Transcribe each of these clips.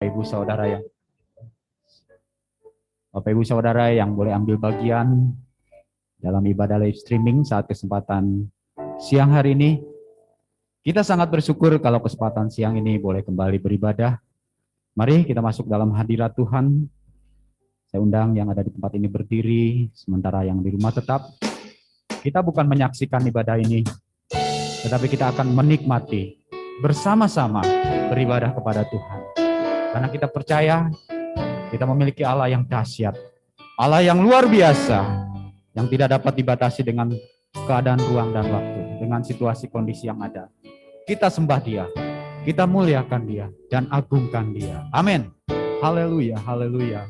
Bapak Ibu Saudara yang boleh ambil bagian dalam ibadah live streaming saat kesempatan siang hari ini. Kita sangat bersyukur kalau kesempatan siang ini boleh kembali beribadah. Mari kita masuk dalam hadirat Tuhan. Saya undang yang ada di tempat ini berdiri, sementara yang di rumah tetap. Kita bukan menyaksikan ibadah ini, tetapi kita akan menikmati bersama-sama beribadah kepada Tuhan. Karena kita percaya kita memiliki Allah yang dahsyat, Allah yang luar biasa, yang tidak dapat dibatasi dengan keadaan ruang dan waktu, dengan situasi kondisi yang ada. Kita sembah Dia, kita muliakan Dia, dan agungkan Dia. Amin. Haleluya, haleluya.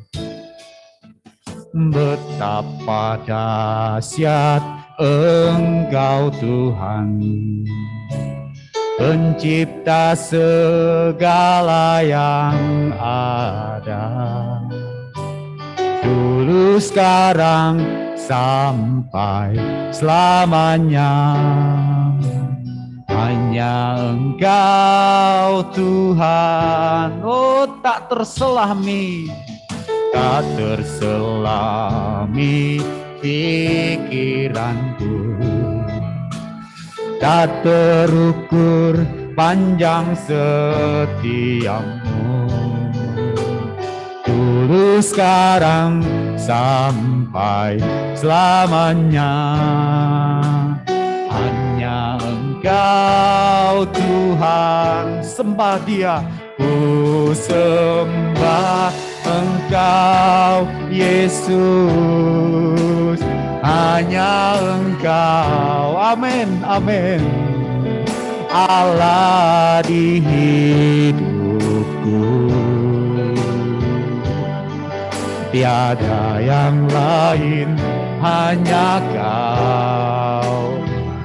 Betapa dahsyat Engkau Tuhan, Pencipta segala yang ada, dulu sekarang sampai selamanya. Hanya Engkau Tuhan, oh tak terselami, tak terselami pikiranku, tak terukur panjang setiamu, dulu sekarang sampai selamanya. Hanya Engkau Tuhan, sembah Dia, ku sembah Engkau Yesus, hanya Engkau, amin, amin, Allah di hidupku. Tiada yang lain, hanya Kau,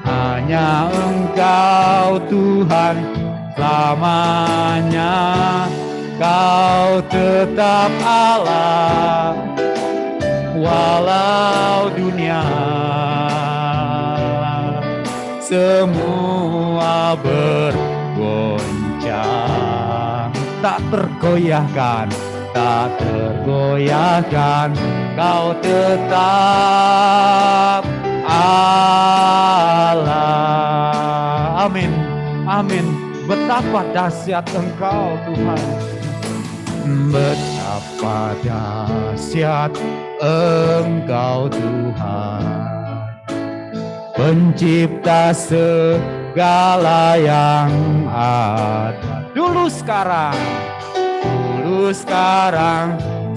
hanya Engkau Tuhan selamanya. Kau tetap Allah, walau dunia semua bergoncang, tak tergoyahkan, tak tergoyahkan. Kau tetap Allah. Amin, amin. Betapa dahsyat Engkau Tuhan, betapa dahsyat Engkau Tuhan, Pencipta segala yang ada, dulu sekarang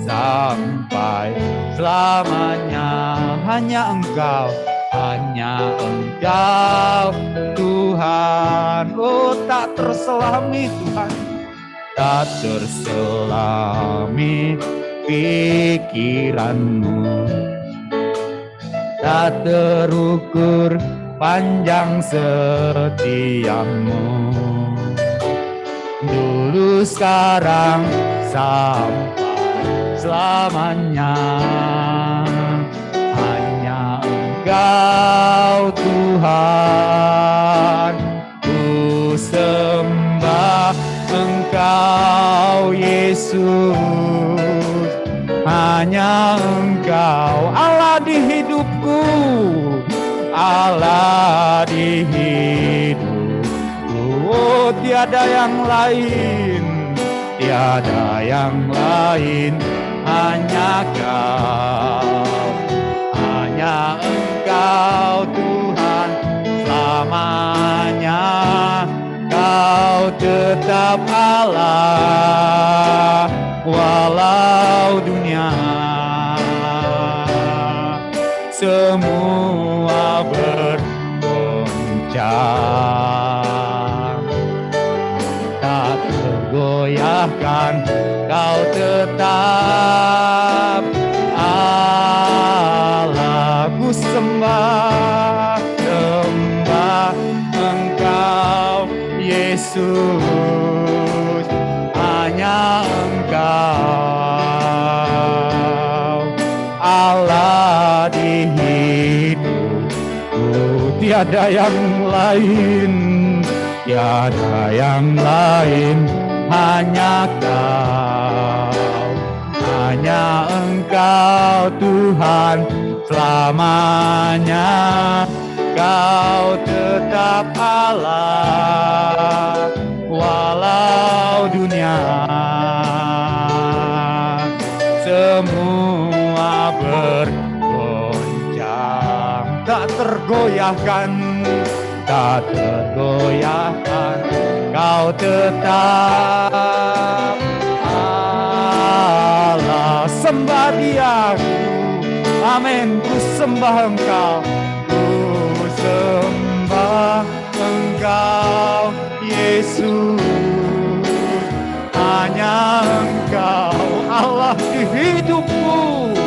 sampai selamanya. Hanya Engkau, hanya Engkau Tuhan, oh tak terselami Tuhan, tak terselami pikiranmu, tak terukur panjang setiamu, dulu sekarang sampai selamanya. Hanya Engkau Tuhan, ku sembah Engkau Yesus, hanya Engkau Allah di hidupku, Allah di hidupku. Oh, tiada yang lain, tiada yang lain, hanya Kau, hanya Engkau Tuhan selamanya. Kau tetap Allah, walau dunia semua bergoncang, tak tergoyahkan. Kau tetap Allah, ku sembah, sembah Engkau Yesus, hanya Engkau Allah di hidupku. Tiada yang lain, tiada yang lain, hanya Kau, Engkau Tuhan selamanya. Kau tetap Allah walau dunia semua bergoncang, tak tergoyahkan, tak tergoyahkan. Kau tetap Allah, sembah Dia, amin. Ku sembah Engkau, ku sembah Engkau Yesus. Hanya Engkau Allah di hidupku,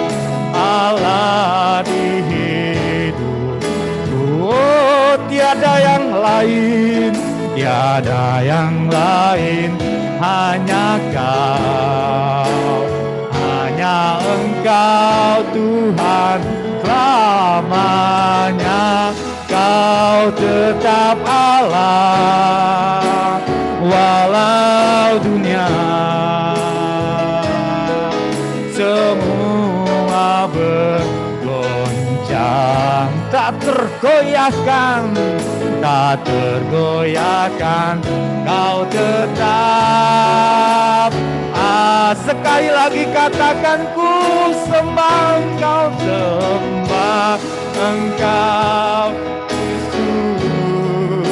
Allah di hidupku. Oh, tiada yang lain, tiada yang lain, hanya Kau, hanya Engkau Tuhan selamanya. Kau tetap Allah walau dunia semua bergoncang, tak tergoyahkan, tak tergoyahkan. Kau tetap sekali lagi katakan, ku sembah Engkau, sembah Engkau Yesus.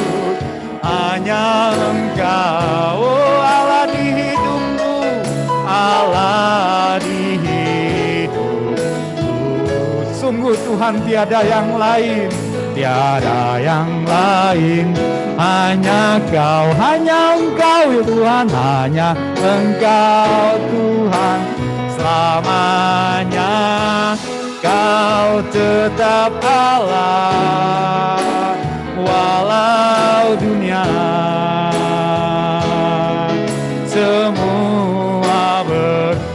Hanya Engkau, oh Allah di hidupku, Allah di hidupku. Sungguh Tuhan tiada yang lain, tiada yang lain, hanya Kau, hanya Engkau ya Tuhan, hanya Engkau Tuhan selamanya. Kau tetap Allah walau dunia semua bergoncang,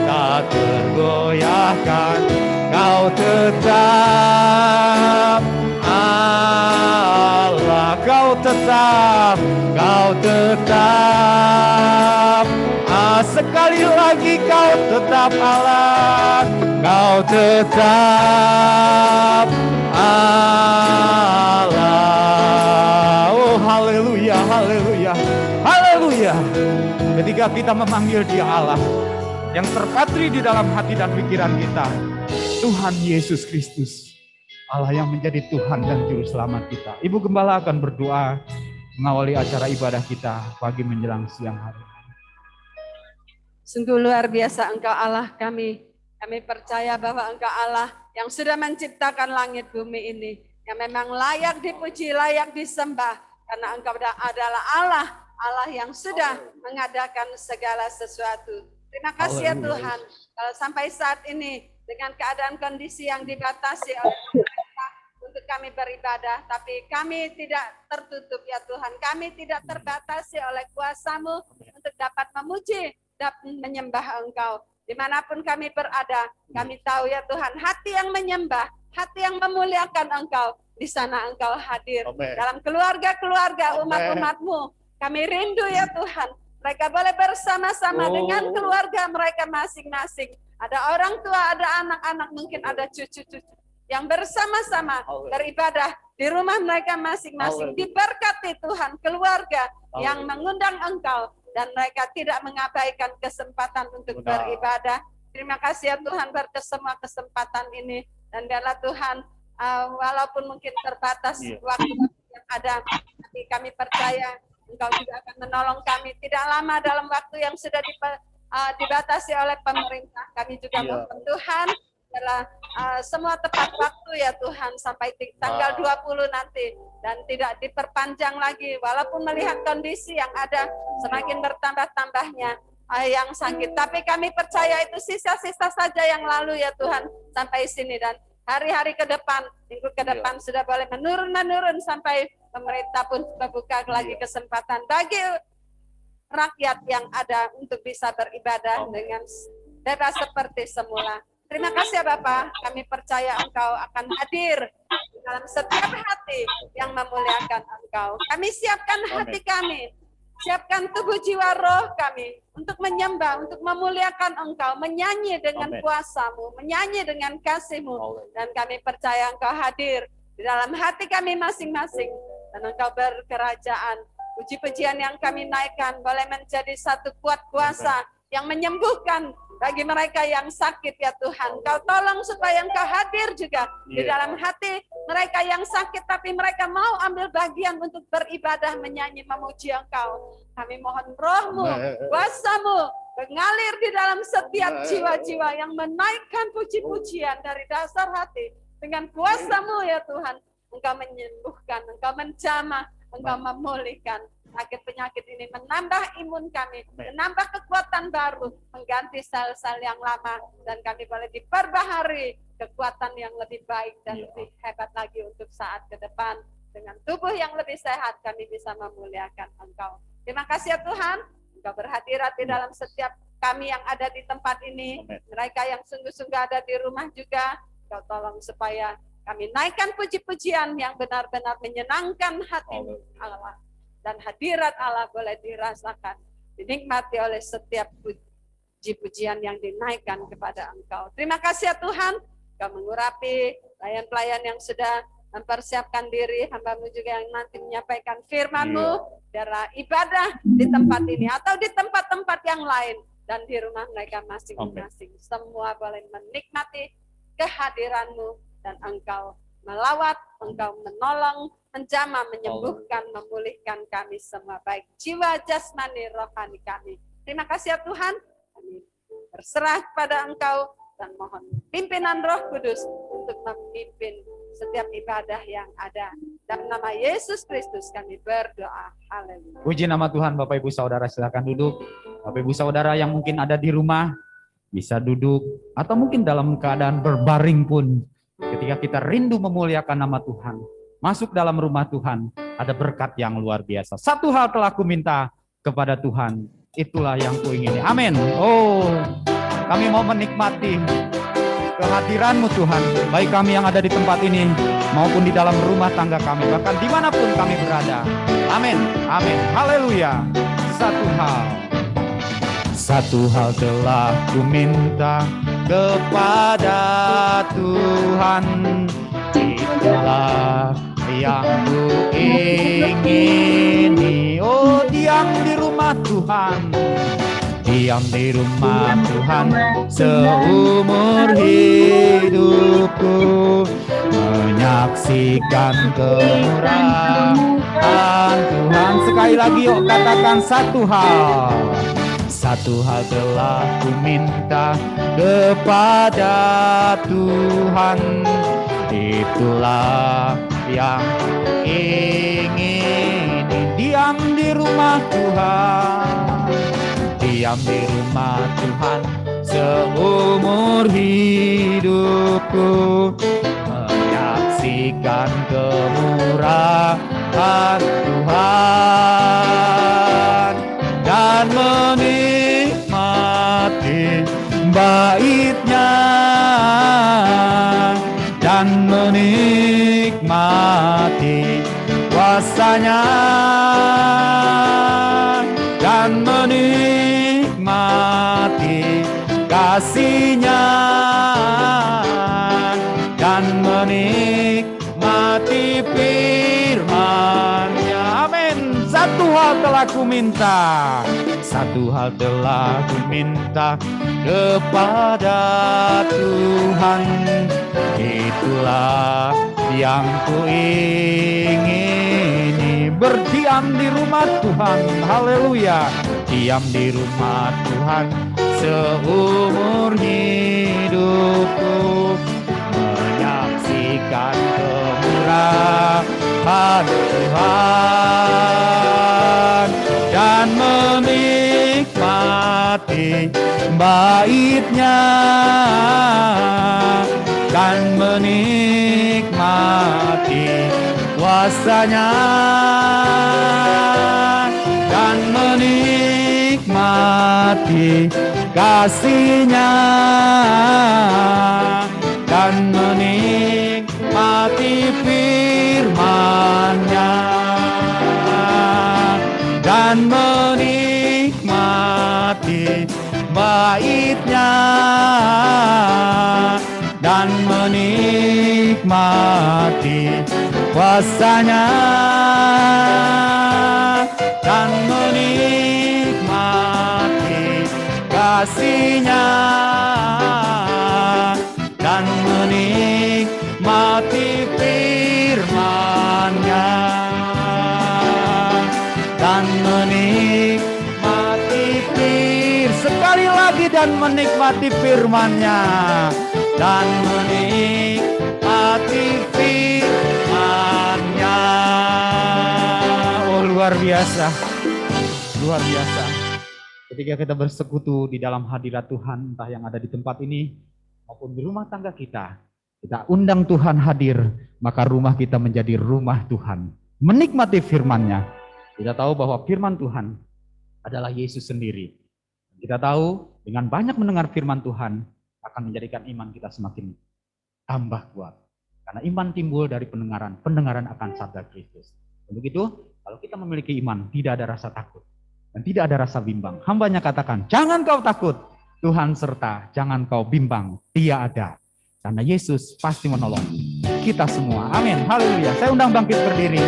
tak tergoyahkan. Kau tetap Allah, Kau tetap, Kau tetap. Sekali lagi Kau tetap Allah, Kau tetap Allah. Oh haleluya, haleluya, haleluya. Ketika kita memanggil Dia Allah, yang terpatri di dalam hati dan pikiran kita, Tuhan Yesus Kristus, Allah yang menjadi Tuhan dan Juru Selamat kita. Ibu Gembala akan berdoa mengawali acara ibadah kita pagi menjelang siang hari. Sungguh luar biasa Engkau Allah kami. Kami percaya bahwa Engkau Allah yang sudah menciptakan langit bumi ini, yang memang layak dipuji, layak disembah, karena Engkau adalah Allah, Allah yang sudah mengadakan segala sesuatu. Terima kasih ya Tuhan, kalau sampai saat ini dengan keadaan kondisi yang dibatasi oleh pemerintah untuk kami beribadah, tapi kami tidak tertutup ya Tuhan, kami tidak terbatasi oleh kuasa-Mu untuk dapat memuji dan menyembah Engkau. Dimanapun kami berada, kami tahu ya Tuhan, hati yang menyembah, hati yang memuliakan Engkau, di sana Engkau hadir. Amen. Dalam keluarga-keluarga umat-umat-Mu, kami rindu ya Tuhan, mereka boleh bersama-sama dengan keluarga mereka masing-masing. Ada orang tua, ada anak-anak, mungkin ada cucu-cucu yang bersama-sama beribadah di rumah mereka masing-masing. Diberkati Tuhan keluarga yang mengundang Engkau, dan mereka tidak mengabaikan kesempatan untuk beribadah. Terima kasih ya Tuhan atas semua kesempatan ini. Dan biarlah Tuhan, walaupun mungkin terbatas waktu yang ada, tapi kami percaya Engkau juga akan menolong kami. Tidak lama dalam waktu yang sudah dibatasi oleh pemerintah. Kami juga mohon Tuhan, biarlah semua tepat waktu ya Tuhan, sampai tanggal 20 nanti. Dan tidak diperpanjang lagi, walaupun melihat kondisi yang ada semakin bertambah-tambahnya yang sakit. Tapi kami percaya itu sisa-sisa saja yang lalu ya Tuhan, sampai sini. Dan hari-hari ke depan, minggu ke depan sudah boleh menurun sampai pemerintah pun membuka lagi kesempatan bagi rakyat yang ada untuk bisa beribadah dengan bebas seperti semula. Terima kasih ya Bapak, kami percaya Engkau akan hadir dalam setiap hati yang memuliakan Engkau. Kami siapkan hati kami Siapkan tubuh jiwa roh kami untuk menyembah, untuk memuliakan Engkau, menyanyi dengan Amin. kuasa-Mu, menyanyi dengan kasih-Mu. Dan kami percaya Engkau hadir di dalam hati kami masing-masing. Dan Engkau berkerajaan. Puji-pujian yang kami naikkan boleh menjadi satu kuat kuasa yang menyembuhkan bagi mereka yang sakit ya Tuhan. Kau tolong supaya Engkau hadir juga di dalam hati mereka yang sakit, tapi mereka mau ambil bagian untuk beribadah, menyanyi, memuji Engkau. Kami mohon roh-Mu, kuasa-Mu mengalir di dalam setiap jiwa-jiwa yang menaikkan puji-pujian dari dasar hati. Dengan kuasa-Mu ya Tuhan, Engkau menyembuhkan, Engkau menjamah, Engkau memulihkan. Sakit penyakit ini menambah imun kami, menambah kekuatan baru, mengganti sel-sel yang lama, dan kami boleh diperbaharui kekuatan yang lebih baik dan lebih hebat lagi untuk saat ke depan. Dengan tubuh yang lebih sehat, kami bisa memuliakan Engkau. Terima kasih ya Tuhan, Engkau berhadirat di dalam setiap kami yang ada di tempat ini, mereka yang sungguh-sungguh ada di rumah juga. Engkau tolong supaya kami naikkan puji-pujian yang benar-benar menyenangkan hati Allah. Dan hadirat Allah boleh dirasakan, dinikmati oleh setiap puji-pujian yang dinaikkan kepada Engkau. Terima kasih ya Tuhan, Engkau mengurapi pelayan-pelayan yang sudah mempersiapkan diri, hamba-Mu juga yang nanti menyampaikan firman-Mu, darah ibadah di tempat ini atau di tempat-tempat yang lain dan di rumah mereka masing-masing. Semua boleh menikmati kehadiran-Mu dan Engkau melawat, Engkau menolong, menjamah, menyembuhkan, memulihkan kami semua, baik jiwa, jasmani, rohani kami. Terima kasih ya Tuhan, kami berserah kepada Engkau dan mohon pimpinan Roh Kudus untuk memimpin setiap ibadah yang ada. Dalam nama Yesus Kristus kami berdoa. Haleluya. Puji nama Tuhan. Bapak Ibu Saudara silakan duduk. Bapak Ibu Saudara yang mungkin ada di rumah bisa duduk atau mungkin dalam keadaan berbaring pun. Ketika kita rindu memuliakan nama Tuhan, masuk dalam rumah Tuhan, ada berkat yang luar biasa. Satu hal telah ku minta kepada Tuhan, itulah yang ku ingini. Amin. Oh, kami mau menikmati kehadiran-Mu Tuhan, baik kami yang ada di tempat ini maupun di dalam rumah tangga kami, bahkan dimanapun kami berada. Amin. Amin. Haleluya. Satu hal telah ku minta kepada Tuhan, itulah yang ku ingini. Oh, diam di rumah Tuhan, diam di rumah Tuhan seumur hidupku, menyaksikan kemurahan Tuhan. Sekali lagi yuk katakan satu hal telah ku minta kepada Tuhan, itulah yang ku ingini. Diam di rumah Tuhan, diam di rumah Tuhan seumur hidupku, menyaksikan kemurahan Tuhan dan menikmati bait-Nya dan menikmati kuasa-Nya dan menikmati kasih-Nya dan menikmati firman-Nya. Amin. Satu hal telah ku minta kepada Tuhan, itulah yang ku ingini. Berdiam di rumah Tuhan. Haleluya. Diam di rumah Tuhan seumur hidupku, menyaksikan kemurahan Tuhan dan menikmati bait-Nya dan menikmati kuasa-Nya dan menikmati kasih-Nya dan menikmati firman-Nya dan dan menikmati bait-Nya, dan menikmati kuasa-Nya, dan menikmati kasih-Nya, dan menikmati firman-Nya, dan menikmati sekali lagi, dan menikmati firman-Nya, dan menikmati firman-Nya. Oh, luar biasa, luar biasa. Ketika kita bersekutu di dalam hadirat Tuhan, entah yang ada di tempat ini maupun di rumah tangga kita undang Tuhan hadir, maka rumah kita menjadi rumah Tuhan. Menikmati firman-Nya. Kita tahu bahwa firman Tuhan adalah Yesus sendiri. Kita tahu dengan banyak mendengar firman Tuhan akan menjadikan iman kita semakin tambah kuat. Karena iman timbul dari pendengaran, pendengaran akan sabda Kristus. Untuk itu, kalau kita memiliki iman, tidak ada rasa takut dan tidak ada rasa bimbang. Hambanya katakan, jangan kau takut, Tuhan serta, jangan kau bimbang, Dia ada. Karena Yesus pasti menolong kita semua. Amin, haleluya. Saya undang bangkit berdiri.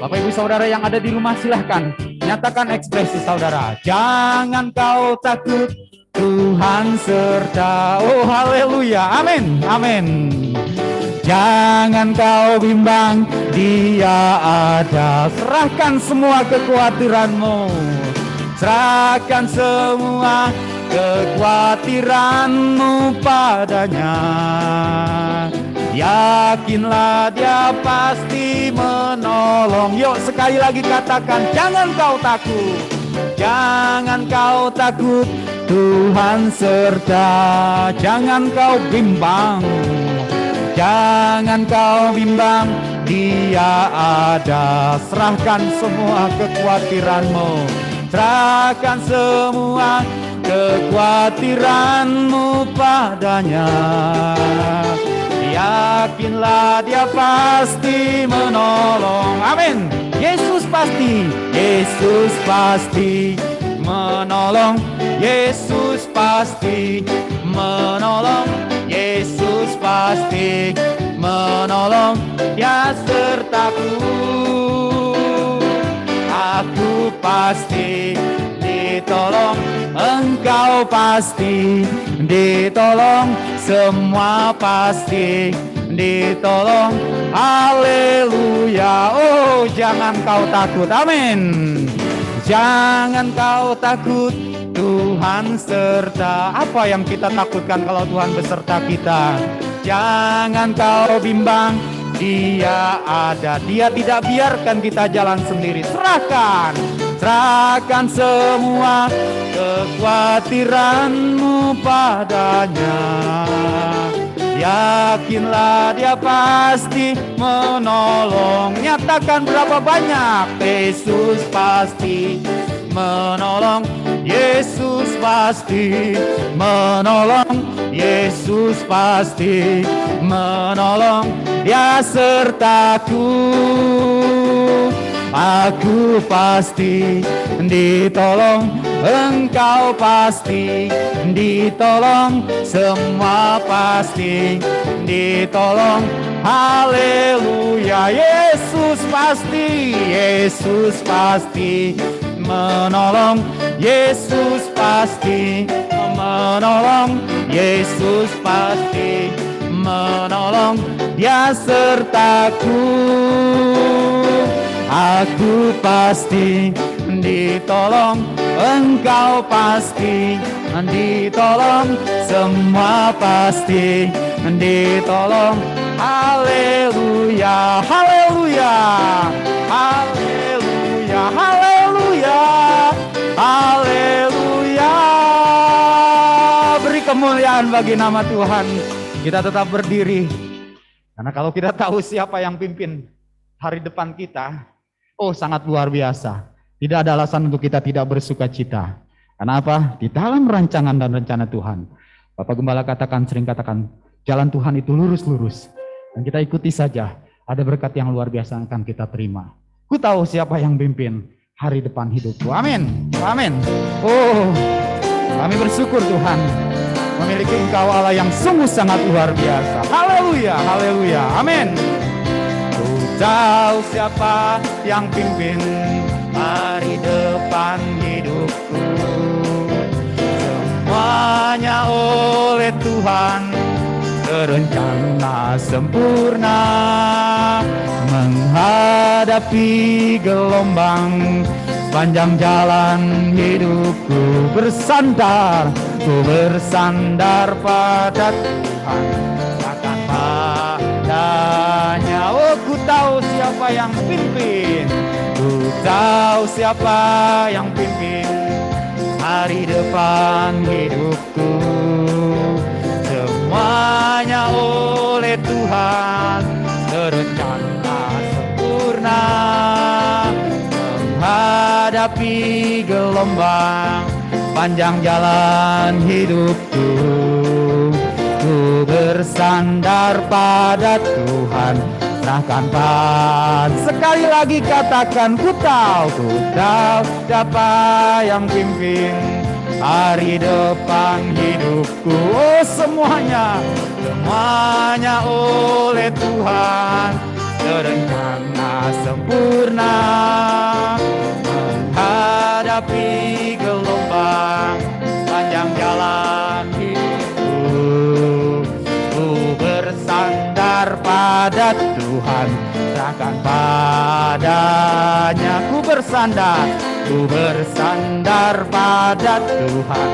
Bapak Ibu Saudara yang ada di rumah, silahkan nyatakan ekspresi saudara. Jangan kau takut, Tuhan serta. Oh, haleluya, amin, amin. Jangan kau bimbang, Dia ada. Serahkan semua kekhawatiranmu, serahkan semua kekhawatiranmu padanya. Yakinlah Dia pasti menolong. Yuk sekali lagi katakan, jangan kau takut, jangan kau takut, Tuhan serta. Jangan kau bimbang, jangan kau bimbang, Dia ada. Serahkan semua kekhawatiranmu, serahkan semua kekhawatiranmu padanya. Yakinlah Dia pasti menolong. Amin. Yesus pasti, Yesus pasti menolong. Yesus pasti menolong. Yesus pasti menolong. Dia sertaku, aku pasti ditolong. Engkau pasti ditolong, semua pasti ditolong. Haleluya. Oh, jangan kau takut. Amin. Jangan kau takut, Tuhan serta. Apa yang kita takutkan kalau Tuhan beserta kita? Jangan kau bimbang, Dia ada. Dia tidak biarkan kita jalan sendiri. Serahkan, serahkan semua kekhawatiranmu padanya. Yakinlah Dia pasti menolong. Nyatakan berapa banyak. Yesus pasti menolong. Yesus pasti menolong. Yesus pasti menolong. Dia sertaku, aku pasti ditolong. Engkau pasti ditolong, semua pasti ditolong. Haleluya. Yesus pasti, Yesus pasti menolong. Yesus pasti menolong. Yesus pasti menolong. Dia sertaku, aku pasti ditolong. Engkau pasti ditolong, semua pasti ditolong. Haleluya, haleluya, haleluya, haleluya, haleluya. Beri kemuliaan bagi nama Tuhan. Kita tetap berdiri, karena kalau kita tahu siapa yang pimpin hari depan kita, oh sangat luar biasa. Tidak ada alasan untuk kita tidak bersuka cita. Karena apa? Di dalam rancangan dan rencana Tuhan. Bapak Gembala sering katakan, jalan Tuhan itu lurus-lurus. Dan kita ikuti saja, ada berkat yang luar biasa yang akan kita terima. Ku tahu siapa yang pimpin hari depan hidupku. Amin. Amin. Oh, kami bersyukur Tuhan memiliki Engkau Allah yang sungguh sangat luar biasa. Haleluya, haleluya. Amin. Ku tahu siapa yang pimpin hari depan hidupku. Semuanya oleh Tuhan terencana sempurna, menghadapi gelombang panjang jalan hidupku. Ku bersandar pada Tuhan, akan padanya. Oh, ku tahu siapa yang pimpin, ku tahu siapa yang pimpin hari depan hidupku. Semuanya oleh Tuhan terencana sempurna, menghadapi gelombang panjang jalan hidupku. Ku bersandar pada Tuhan, serahkan padamu. Sekali lagi katakan, ku tahu siapa yang pimpin hari depan hidupku. Oh, semuanya oleh Tuhan terencana sempurna, menghadapi gelombang panjang jalan hidupku. Ku bersandar pada Tuhan, serahkan padanya. Ku bersandar pada Tuhan,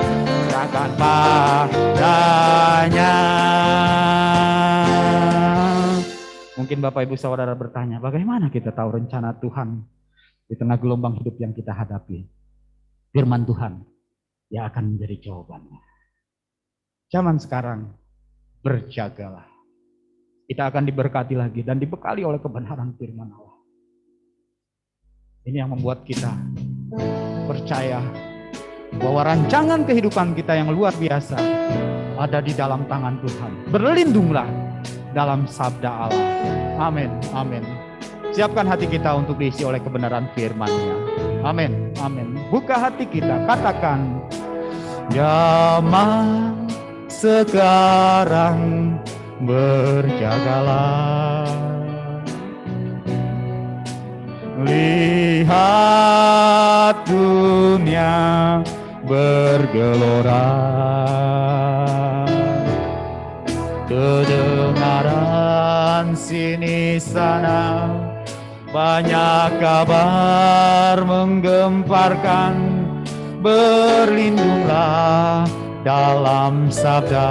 serahkan padanya. Mungkin Bapak Ibu Saudara bertanya, bagaimana kita tahu rencana Tuhan di tengah gelombang hidup yang kita hadapi? Firman Tuhan yang akan menjadi jawabannya. Zaman sekarang, berjagalah. Kita akan diberkati lagi dan dibekali oleh kebenaran firman Allah. Ini yang membuat kita percaya bahwa rancangan kehidupan kita yang luar biasa ada di dalam tangan Tuhan. Berlindunglah dalam sabda Allah. Amin, amin. Siapkan hati kita untuk diisi oleh kebenaran firman-Nya. Amin, amin. Buka hati kita, katakan, zaman sekarang berjagalah. Lihat dunia bergelora, kedengaran sini sana banyak kabar menggemparkan. Berlindunglah dalam sabda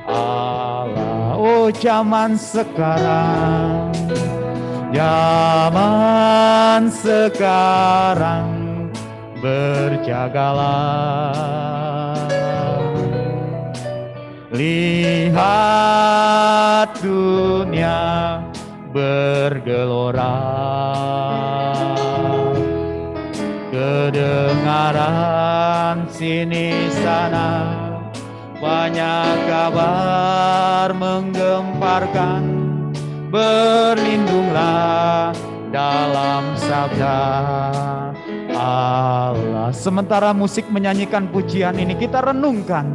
Allah. Oh, zaman sekarang berjagalah. Lihat dunia bergelora, kedengaran sini sana banyak kabar menggemparkan. Berlindunglah dalam sabda Allah. Sementara musik menyanyikan pujian ini, kita renungkan,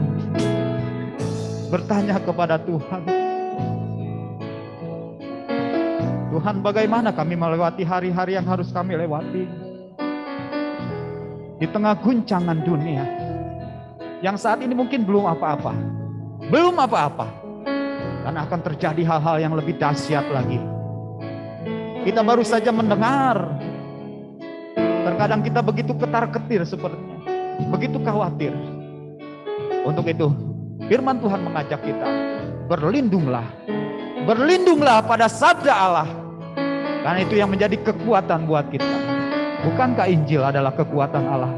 bertanya kepada Tuhan, Tuhan, bagaimana kami melewati hari-hari yang harus kami lewati di tengah guncangan dunia yang saat ini mungkin belum apa-apa, karena akan terjadi hal-hal yang lebih dahsyat lagi. Kita baru saja mendengar, terkadang kita begitu ketar-ketir sepertinya, begitu khawatir. Untuk itu firman Tuhan mengajak kita, berlindunglah pada sabda Allah, karena itu yang menjadi kekuatan buat kita. Bukankah Injil adalah kekuatan Allah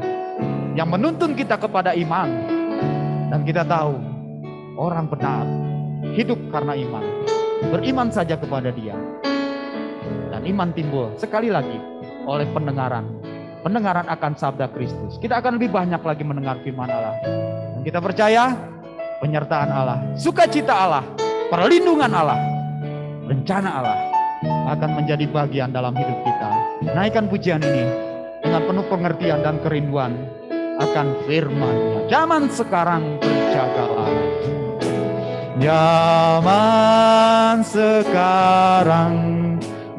yang menuntun kita kepada iman? Dan kita tahu orang benar hidup karena iman. Beriman saja kepada Dia. Dan iman timbul sekali lagi oleh pendengaran akan sabda Kristus. Kita akan lebih banyak lagi mendengar firman Allah. Dan kita percaya penyertaan Allah, sukacita Allah, perlindungan Allah, rencana Allah akan menjadi bagian dalam hidup kita. Naikkan pujian ini dengan penuh pengertian dan kerinduan akan firman-Nya. Zaman sekarang berjagalah. Zaman sekarang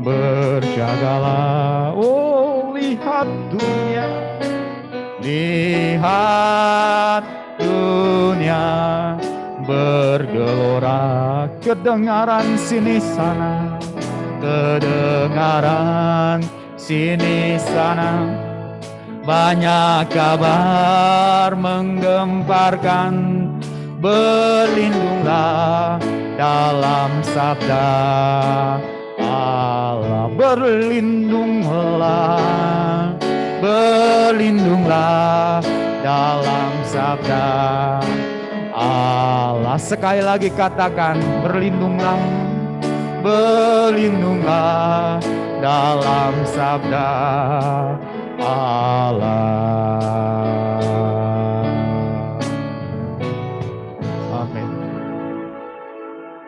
berjagalah. Oh, lihat dunia. Lihat dunia bergelora, kedengaran sini sana, kedengaran sini sana, banyak kabar menggemparkan. Berlindunglah dalam sabda Allah, berlindunglah, berlindunglah dalam sabda Allah. Sekali lagi katakan, berlindunglah, berlindunglah dalam sabda Allah. Amin.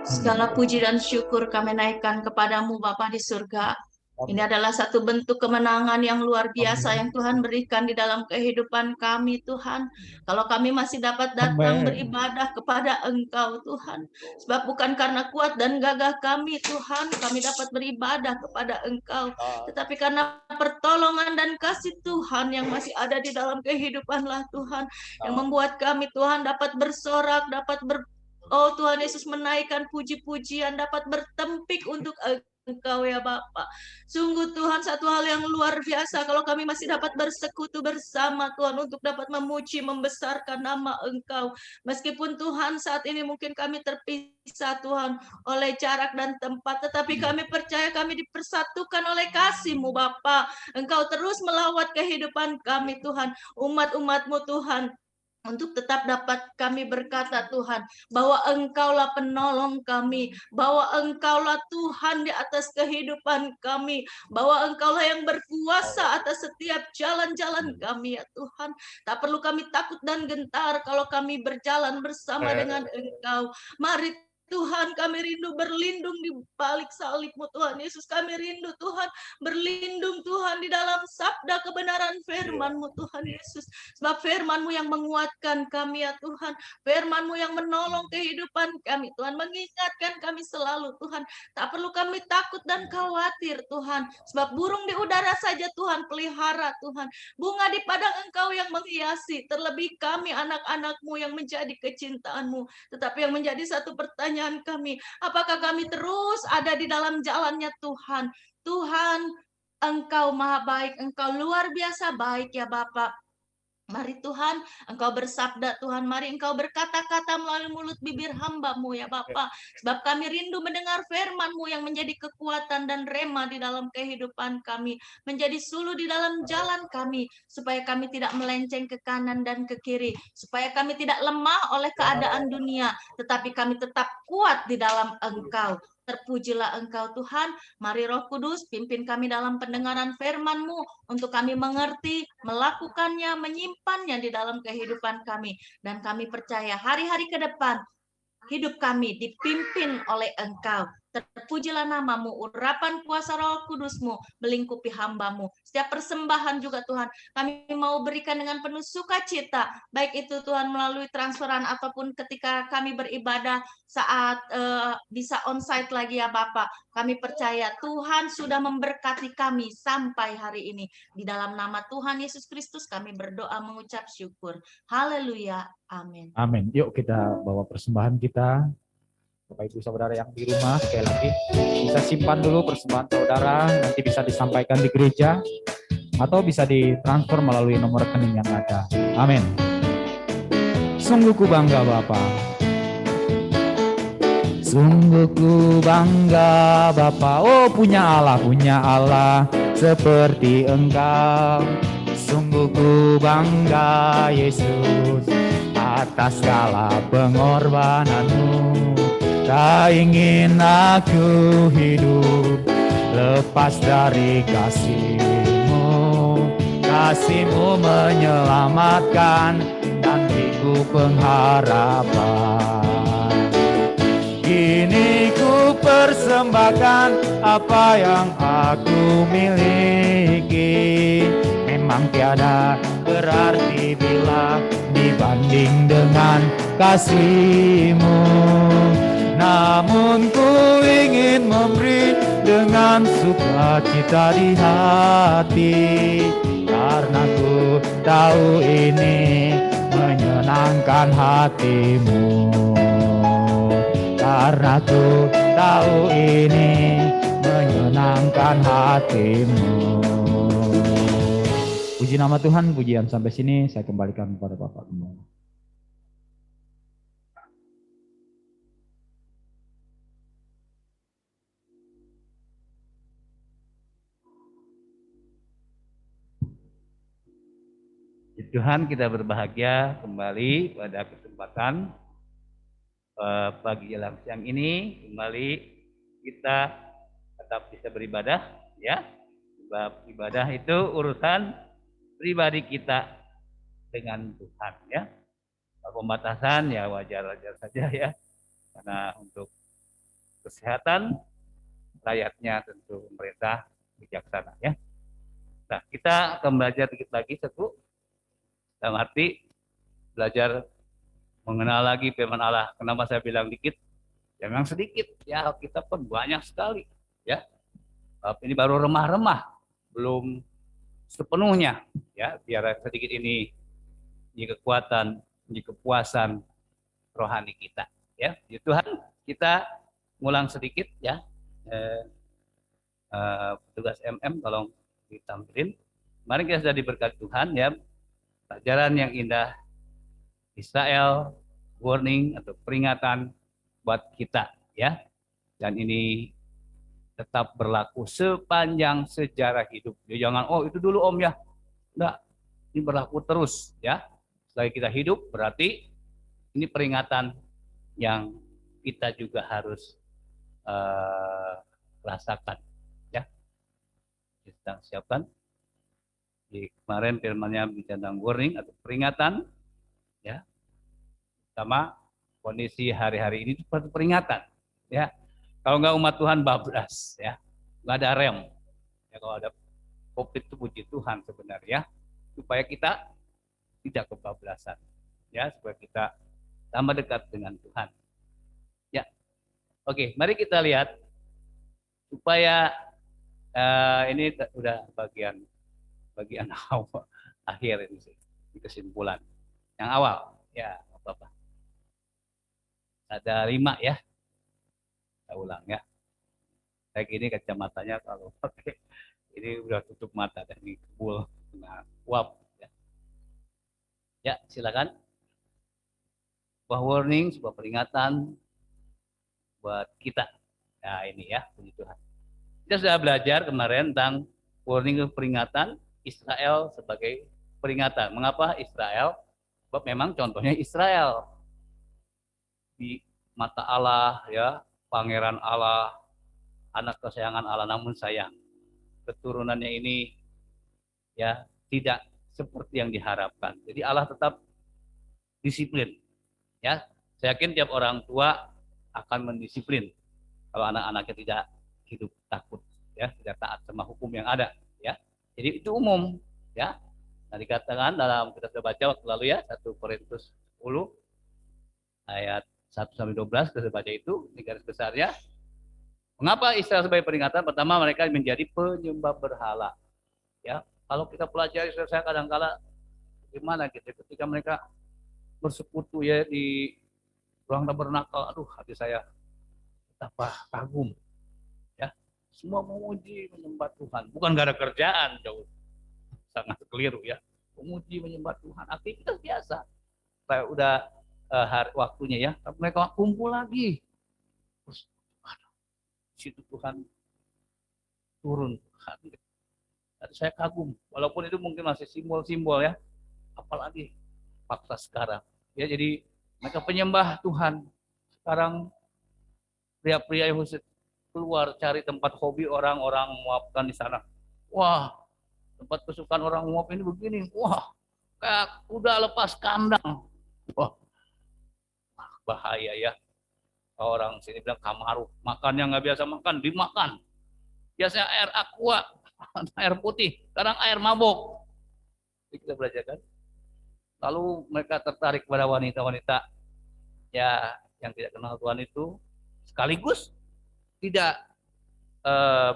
Segala puji dan syukur kami naikkan kepadamu Bapa di surga. Ini adalah satu bentuk kemenangan yang luar biasa yang Tuhan berikan di dalam kehidupan kami, Tuhan. Kalau kami masih dapat datang beribadah kepada Engkau, Tuhan. Sebab bukan karena kuat dan gagah kami, Tuhan, kami dapat beribadah kepada Engkau. Tetapi karena pertolongan dan kasih Tuhan yang masih ada di dalam kehidupanlah, Tuhan. Yang membuat kami, Tuhan, dapat bersorak, oh Tuhan Yesus, menaikkan puji-pujian, dapat bertempik untuk Engkau ya Bapa. Sungguh Tuhan, satu hal yang luar biasa kalau kami masih dapat bersekutu bersama Tuhan untuk dapat memuji, membesarkan nama Engkau. Meskipun Tuhan saat ini mungkin kami terpisah Tuhan oleh jarak dan tempat, tetapi kami percaya kami dipersatukan oleh kasih-Mu Bapa. Engkau terus melawat kehidupan kami Tuhan, umat-umat-Mu Tuhan. Untuk tetap dapat kami berkata Tuhan, bahwa Engkaulah penolong kami, bahwa Engkaulah Tuhan di atas kehidupan kami, bahwa Engkaulah yang berkuasa atas setiap jalan-jalan kami ya Tuhan. Tak perlu kami takut dan gentar kalau kami berjalan bersama dengan Engkau. Mari Tuhan, kami rindu berlindung di balik salib-Mu Tuhan Yesus. Kami rindu Tuhan berlindung Tuhan di dalam sabda kebenaran firman-Mu Tuhan Yesus. Sebab firman-Mu yang menguatkan kami ya Tuhan. Firman-Mu yang menolong kehidupan kami Tuhan. Mengingatkan kami selalu Tuhan. Tak perlu kami takut dan khawatir Tuhan. Sebab burung di udara saja Tuhan pelihara Tuhan. Bunga di padang Engkau yang menghiasi. Terlebih kami anak-anak-Mu yang menjadi kecintaan-Mu. Tetapi yang menjadi satu pertanyaan kami, apakah kami terus ada di dalam jalannya Tuhan? Tuhan, Engkau maha baik, Engkau luar biasa baik ya Bapa. Mari Tuhan, Engkau bersabda Tuhan, mari Engkau berkata-kata melalui mulut bibir hamba-Mu ya Bapa. Sebab kami rindu mendengar firman-Mu yang menjadi kekuatan dan rema di dalam kehidupan kami. Menjadi suluh di dalam jalan kami. Supaya kami tidak melenceng ke kanan dan ke kiri. Supaya kami tidak lemah oleh keadaan dunia. Tetapi kami tetap kuat di dalam Engkau. Terpujilah Engkau Tuhan, mari Roh Kudus pimpin kami dalam pendengaran firman-Mu untuk kami mengerti, melakukannya, menyimpannya di dalam kehidupan kami. Dan kami percaya hari-hari ke depan hidup kami dipimpin oleh Engkau. Terpujilah nama-Mu, urapan kuasa Roh Kudus-Mu melingkupi hamba-Mu. Setiap persembahan juga Tuhan, kami mau berikan dengan penuh sukacita, baik itu Tuhan melalui transferan ataupun ketika kami beribadah saat bisa onsite lagi ya Bapak. Kami percaya Tuhan sudah memberkati kami sampai hari ini. Di dalam nama Tuhan Yesus Kristus kami berdoa mengucap syukur. Haleluya. Amin. Amin. Yuk kita bawa persembahan kita. Bapak Ibu Saudara yang di rumah, sekali lagi bisa simpan dulu persembahan saudara, nanti bisa disampaikan di gereja atau bisa ditransfer melalui nomor rekening yang ada. Amin. Sungguh ku bangga Bapa. Sungguh ku bangga Bapa. Oh punya Allah seperti Engkau. Sungguh ku bangga Yesus atas segala pengorbanan-Mu. Tak ingin aku hidup lepas dari kasih-Mu. Kasih-Mu menyelamatkan dan beriku pengharapan. Kini ku persembahkan apa yang aku miliki. memang tiada berarti bila dibanding dengan kasih-Mu. Namun ku ingin memberi dengan sukacita di hati, karena ku tahu ini menyenangkan hati-Mu. Karena ku tahu ini menyenangkan hati-Mu. Puji nama Tuhan, pujian sampai sini saya kembalikan kepada Bapak Gembala. Tuhan, kita berbahagia kembali pada kesempatan pagi jelang siang ini. Kembali kita tetap bisa beribadah, ya. Sebab ibadah itu urusan pribadi kita dengan Tuhan, ya. Pembatasan ya wajar-wajar saja, ya. Karena untuk kesehatan rakyatnya tentu pemerintah bijaksana, ya. Nah, kita akan belajar sedikit lagi dalam arti belajar mengenal lagi firman Allah. Kenapa saya bilang dikit? Ya memang sedikit. Ya Alkitab pun banyak sekali. Ya, ini baru remah-remah, belum sepenuhnya. Ya, biar sedikit ini di kekuatan, di kepuasan rohani kita. Ya, ya Tuhan, kita ngulang sedikit ya. Petugas MM tolong ditampilin. Mari kita sudah diberkati Tuhan ya. Pelajaran yang indah, Israel warning atau peringatan buat kita ya, dan ini tetap berlaku sepanjang sejarah hidup. Ya, jangan itu dulu Om ya, enggak, ini berlaku terus ya. Selagi kita hidup berarti ini peringatan yang kita juga harus rasakan ya. Kita siapkan. Di kemarin firmannya bicara tentang warning atau peringatan ya, sama kondisi hari-hari ini seperti peringatan ya. Kalau nggak umat Tuhan bablas ya, nggak ada rem ya. Kalau ada COVID itu puji Tuhan sebenarnya, supaya kita tidak kebablasan ya, supaya kita tambah dekat dengan Tuhan ya. Oke, mari kita lihat supaya ini udah bagian awal, akhir ini kesimpulan. Yang awal ya Bapak. Ada 5 ya. Saya ulang ya. Saya gini kacamatanya kalau pakai ini udah tutup mata dan ini kebul kena uap ya. Ya, silakan. Sebuah warning, sebuah peringatan buat kita. Nah, ini ya, puji Tuhan. Kita sudah belajar kemarin tentang warning peringatan Israel sebagai peringatan. Mengapa Israel? Sebab memang contohnya Israel di mata Allah ya, pangeran Allah, anak kesayangan Allah, namun sayang keturunannya ini ya tidak seperti yang diharapkan. Jadi Allah tetap disiplin ya. Saya yakin tiap orang tua akan mendisiplin kalau anak-anaknya tidak hidup takut ya, tidak taat sama hukum yang ada ya. Jadi itu umum ya. Nah, dikatakan dalam kita sudah baca waktu lalu ya, 1 Korintus 10 ayat 1 sampai 12 kita baca itu di garis besarnya. Mengapa Israel sebagai peringatan? Pertama, mereka menjadi penyembah berhala. Ya, kalau kita pelajari saya kadang-kala gimana gitu ketika mereka bersekutu ya di ruang tabernakel, aduh hati saya betapa kagum. Semua memuji menyembah Tuhan, bukan gak ada kerjaan, jauh sangat keliru ya. Memuji menyembah Tuhan, aktivitas biasa. Kayak udah hari waktunya ya, tapi mereka kumpul lagi. Terus, situ Tuhan turun. Tapi saya kagum, walaupun itu mungkin masih simbol-simbol ya. Apalagi fakta sekarang. Ya, jadi mereka penyembah Tuhan. Sekarang pria-pria yang keluar cari tempat hobi orang-orang Moab kan di sana. Wah, tempat kesukaan orang Moab ini begini. Wah, kayak kuda lepas kandang. Wah, bahaya ya. Orang sini bilang kamaru, makan yang nggak biasa makan dimakan. Biasanya air aqua, air putih, sekarang air mabok. kita belajar kan. Lalu mereka tertarik kepada wanita-wanita ya yang tidak kenal Tuhan itu, sekaligus tidak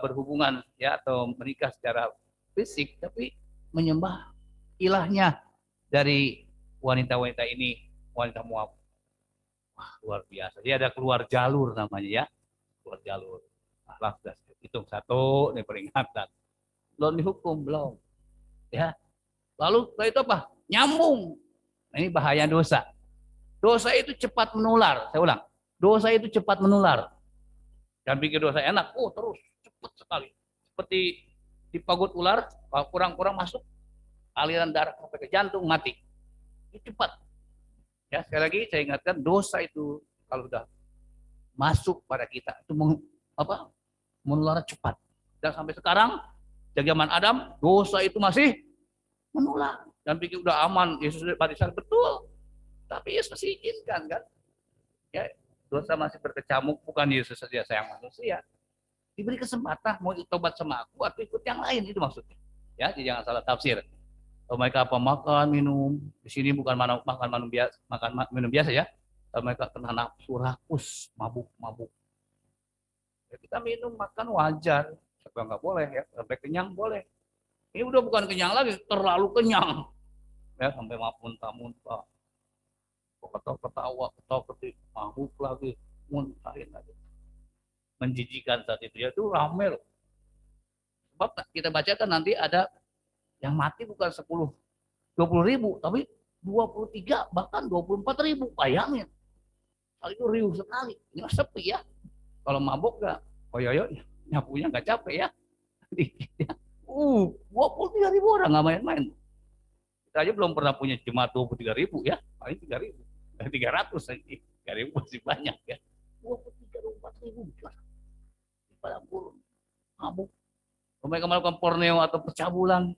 berhubungan ya atau menikah secara fisik, tapi menyembah ilahnya dari wanita-wanita ini, wanita Moab. Wah, luar biasa. Dia ada keluar jalur namanya ya, keluar jalur. Nah, sudah hitung satu, ini peringatan. Belum dihukum, belum. Ya. Lalu setelah itu apa? Nyambung. Nah, ini bahaya dosa. Dosa itu cepat menular. Saya ulang. Dosa itu cepat menular. Jangan pikir dosa enak. Oh, terus cepat sekali. Seperti dipagut ular, kalau kurang-kurang masuk aliran darah sampai ke jantung, mati. Itu cepat. Ya, sekali lagi saya ingatkan, dosa itu kalau sudah masuk pada kita itu menular cepat. Dan sampai sekarang, sejak zaman Adam, dosa itu masih menular. Dan pikir udah aman, Yesus barisan betul. Tapi Yesus masih izinkan kan. Ya, dosa masih berkecamuk, bukan Yesus saja sayang manusia. Diberi kesempatan mau tobat sama aku atau ikut yang lain, itu maksudnya. Ya, jadi jangan salah tafsir. Kalau mereka apa makan minum, di sini bukan makan minum biasa ya. Kalau mereka kena nafsu rakus, mabuk. Ya, kita minum makan wajar, siapa nggak boleh ya, sampai kenyang boleh. Ini udah bukan kenyang lagi, terlalu kenyang. Ya, sampai muntah-muntah. Ketawa, mabuk lagi, muntahin lagi. Menjijikan saat itu ya, itu rame loh. Sebab kita bacakan nanti ada yang mati bukan 10, 20 ribu, tapi 23, bahkan 24 ribu. Bayangin. Hal itu riuh sekali. Ini sepi ya. Kalau mabuk gak, nyapunya gak capek ya. 23 ribu orang gak main-main. Kita aja belum pernah punya jemaat 23 ribu ya. Paling 3 ribu. 300 lagi. 3 ribu masih banyak ya. 23, 24 ribu. Pada burung. Mabuk. Mereka melakukan porneo atau percabulan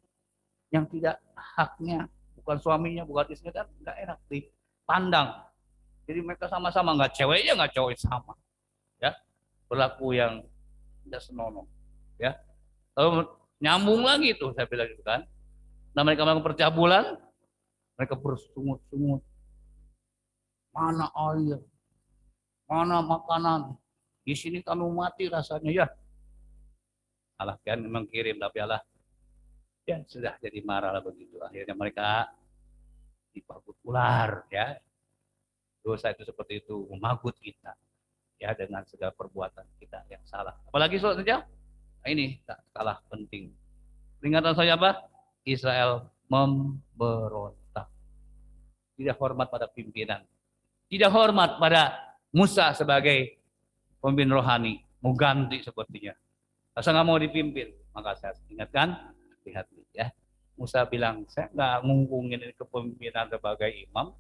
yang tidak haknya, bukan suaminya, bukan istrinya, kan nggak enak dipandang. Jadi mereka sama-sama, nggak ceweknya nggak cowok sama, ya berlaku yang tidak senonoh, ya. Lalu nyambung lagi tuh saya bilang gitu kan. Nah mereka melakukan percabulan, mereka bersungut-sungut. Mana air, mana makanan? Di sini kami mati rasanya ya. Allah kan memang kirim tapi Allah ya sudah jadi marah lah begitu. Akhirnya mereka dipagut ular ya. Dosa itu seperti itu memagut kita ya dengan segala perbuatan kita yang salah. Apalagi soal saja ini tak kalah penting. Peringatan saya apa? Israel memberontak. Tidak hormat pada pimpinan. Tidak hormat pada Musa sebagai pemimpin rohani. Mau ganti sepertinya. Asal nggak mau dipimpin. Maka saya ingatkan, lihat ya. Musa bilang, saya nggak ngungkungin kepemimpinan sebagai imam,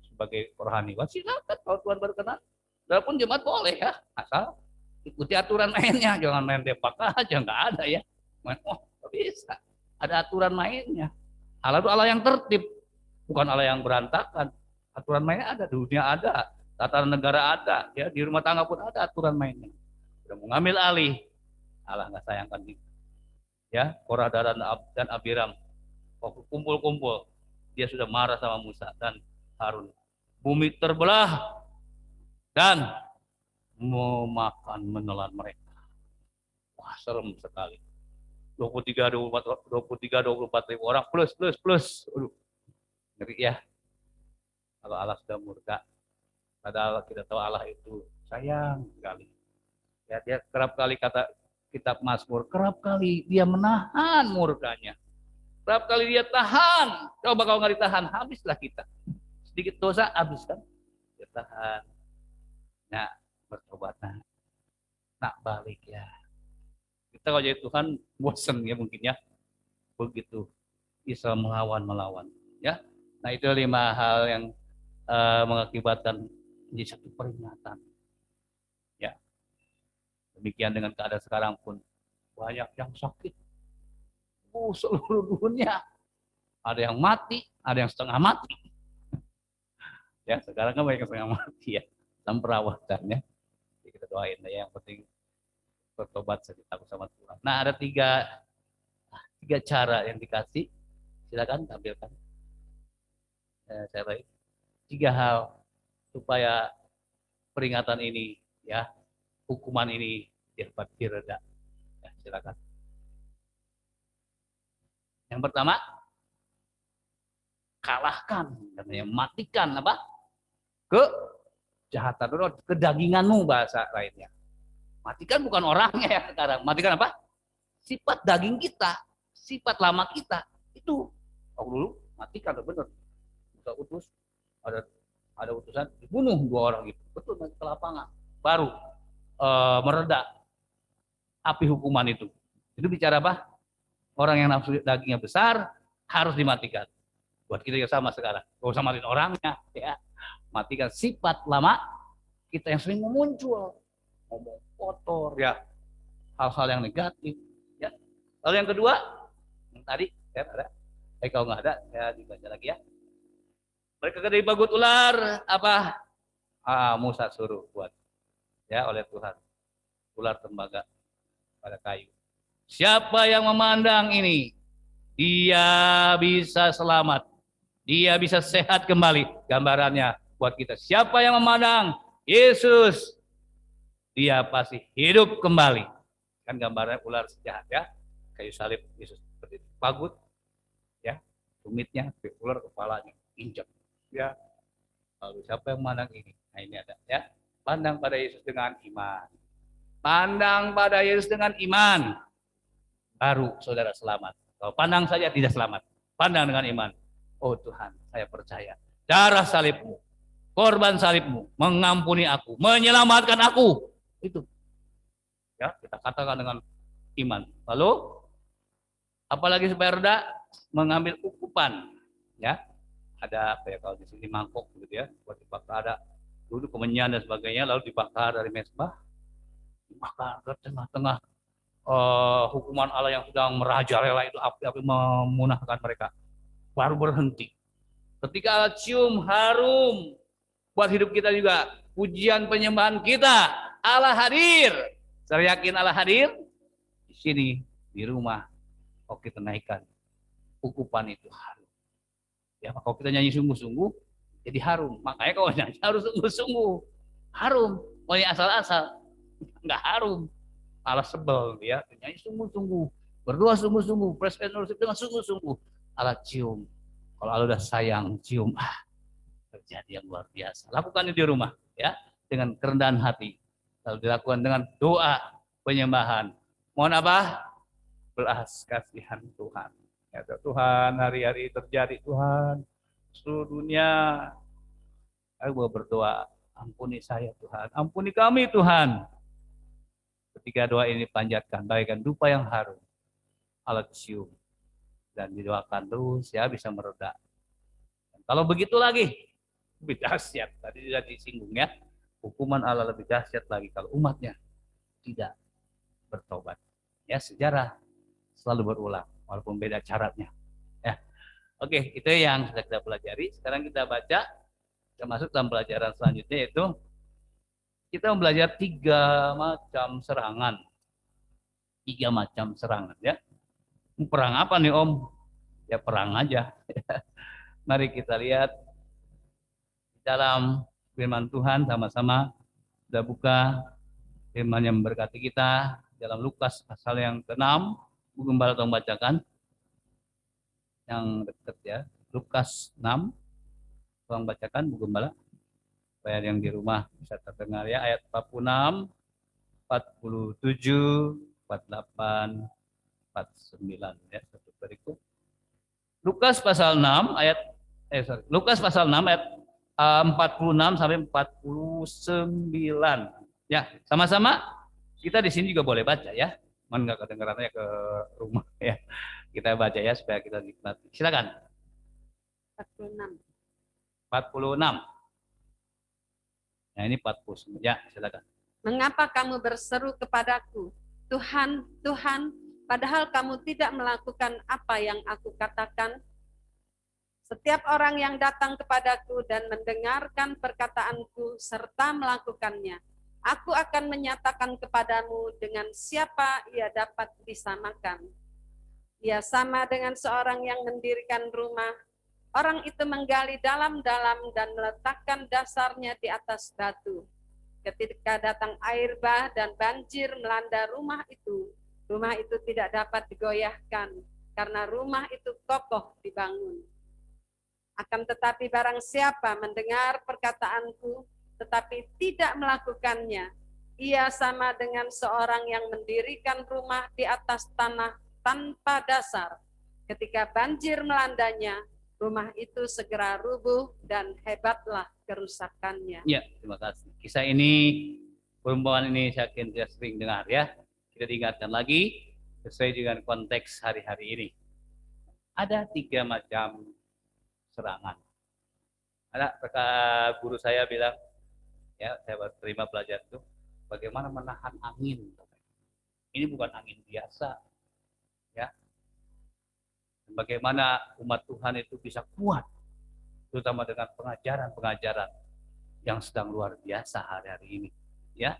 sebagai rohaniwan. Silakan kalau Tuhan berkenan. Walaupun jemaat boleh ya, asal ikuti aturan mainnya. Jangan main depak aja, nggak ada ya. Main, bisa. Ada aturan mainnya. Allah itu Allah yang tertib, bukan Allah yang berantakan. Aturan mainnya ada, dunia ada, tataran negara ada, ya di rumah tangga pun ada aturan mainnya. Sudah mengambil alih, Allah nggak sayangkan kita. Ya, Korah dan Abiram waktu kumpul-kumpul, dia sudah marah sama Musa dan Harun. Bumi terbelah dan memakan menelan mereka. Wah, serem sekali. 24 ribu orang plus. Aduh, ngeri ya. Kalau Allah sudah murka, padahal kita tahu Allah itu sayang sekali. Ya, dia kerap kali kata kitab Mazmur, kerap kali dia menahan murkanya. Kerap kali dia tahan. Coba kalau nggak ditahan, habislah kita. Sedikit dosa, habis kan? Dia tahan. Nah, bertobat. Nak balik ya. Kita kalau jadi Tuhan, bosan ya mungkin ya. Begitu. Israel melawan. Ya. Nah, itu 5 hal yang mengakibatkan menjadi satu peringatan. Ya. Demikian dengan keadaan sekarang pun banyak yang sakit. Seluruh dunia. Ada yang mati, ada yang setengah mati. Ya, sekarang kan banyak yang setengah mati ya. Dalam perawatannya. Jadi kita doain ya, yang penting bertobat saja takut sama Tuhan. Nah, ada tiga cara yang dikasih Silakan tampilkan. Saya baik. 3 hal supaya peringatan ini, ya, hukuman ini dapat direda. Ya, silakan. Yang pertama, kalahkan, katanya, matikan apa? Kejahatan, kedaginganmu, bahasa lainnya. Matikan bukan orangnya ya sekarang. Matikan apa? Sifat daging kita, sifat lama kita. Itu dulu matikan, benar. Kita utus, ada utusan dibunuh 2 orang gitu. Betul, nanti ke lapangan. Baru mereda api hukuman itu. Itu bicara apa? Orang yang nafsu dagingnya besar harus dimatikan. Buat kita yang sama sekarang. Gak usah matiin orangnya, ya. Matikan sifat lama kita yang sering muncul, ngomong kotor, ya, hal-hal yang negatif, ya. Lalu yang kedua, yang tadi ya ada. Kalau nggak ada, ya dibaca lagi ya. Mereka dari bagut ular apa? Musa suruh buat, ya, oleh Tuhan, ular tembaga pada kayu. Siapa yang memandang ini, dia bisa selamat, dia bisa sehat kembali. Gambarannya buat kita, siapa yang memandang Yesus, dia pasti hidup kembali. Kan gambarnya ular sejahat, ya, kayu salib Yesus seperti itu. Bagut, ya, tumitnya, ular kepalanya injak, ya. Lalu siapa yang memandang ini? Nah, ini ada, ya. Pandang pada Yesus dengan iman. Pandang pada Yesus dengan iman, baru saudara selamat. Kalau pandang saja tidak selamat. Pandang dengan iman. Oh Tuhan, saya percaya darah salibmu, korban salibmu mengampuni aku, menyelamatkan aku. Itu, ya, kita katakan dengan iman. Lalu apalagi supaya reda, mengambil ukupan, ya. Ada apa ya kalau di sini, mangkok gitu, ya, buat dibakar, ada dulu kemenyan dan sebagainya, lalu dibakar dari mezbah, dibakar ke tengah-tengah hukuman Allah yang sedang merajalela itu, api-api memunahkan mereka. Baru berhenti. Ketika Allah cium harum buat hidup kita juga, pujian penyembahan kita, Allah hadir. Saya yakin Allah hadir di sini, di rumah. Kalau kita naikkan ukupan itu harum. Ya, kalau kita nyanyi sungguh-sungguh, jadi harum. Makanya kalau nyanyi harus sungguh-sungguh. Harum. Kalau yang asal-asal, nggak harum. Allah sebel, ya. Nyanyi sungguh-sungguh. Berdoa sungguh-sungguh. Praise and worship dengan sungguh-sungguh. Allah cium. Kalau Allah udah sayang, cium. Terjadi yang luar biasa. Lakukan itu di rumah, ya. Dengan kerendahan hati. Lalu dilakukan dengan doa penyembahan. Mohon apa? Belas kasihan Tuhan. Ya, Tuhan, hari-hari terjadi, Tuhan, seluruh dunia. Aku berdoa, ampuni saya Tuhan, ampuni kami Tuhan. Ketika doa ini panjatkan, bagaikan dupa yang harum, Allah cium, dan didoakan terus, ya, bisa mereda. Dan kalau begitu lagi, lebih dahsyat. Tadi sudah disinggung, ya, hukuman Allah lebih dahsyat lagi kalau umatnya tidak bertobat. Ya, sejarah selalu berulang, walaupun beda caranya. Ya, oke, itu yang sudah kita pelajari. Sekarang kita baca, kita masuk dalam pelajaran selanjutnya, yaitu kita belajar 3 macam serangan. 3 macam serangan, ya. Perang apa nih Om? Ya perang aja. Mari kita lihat dalam firman Tuhan sama-sama. Sudah buka firman yang memberkati kita dalam Lukas pasal yang ke-6. Bu Gembala tolong bacakan yang dekat, ya. Lukas 6. Tolong bacakan Bu Gembala. Supaya yang di rumah bisa terdengar, ya. Ayat 46, 47, 48, 49, ya. Satu berikut. Lukas pasal 6 ayat Lukas pasal 6 ayat 46 sampai 49. Ya, sama-sama kita di sini juga boleh baca, ya. Man nggak kedengarannya ke rumah, ya. Kita baca, ya, supaya kita nikmati. Silakan. 46. Nah, ini 49. Ya, silakan. Mengapa kamu berseru kepadaku, Tuhan, Tuhan, padahal kamu tidak melakukan apa yang aku katakan? Setiap orang yang datang kepadaku dan mendengarkan perkataanku serta melakukannya, aku akan menyatakan kepadamu dengan siapa ia dapat disamakan. Ia sama dengan seorang yang mendirikan rumah. Orang itu menggali dalam-dalam dan meletakkan dasarnya di atas batu. Ketika datang air bah dan banjir melanda rumah itu tidak dapat digoyahkan karena rumah itu kokoh dibangun. Akan tetapi barang siapa mendengar perkataanku tetapi tidak melakukannya, ia sama dengan seorang yang mendirikan rumah di atas tanah tanpa dasar. Ketika banjir melandanya, rumah itu segera rubuh dan hebatlah kerusakannya. Ya, terima kasih. Kisah ini, perumpamaan ini saya sering dengar ya. Kita diingatkan lagi sesuai dengan konteks hari-hari ini. Ada 3 macam serangan. Ada guru saya bilang, ya saya baru terima pelajaran itu, bagaimana menahan angin. Ini bukan angin biasa, ya. Bagaimana umat Tuhan itu bisa kuat, terutama dengan pengajaran-pengajaran yang sedang luar biasa hari-hari ini. Ya,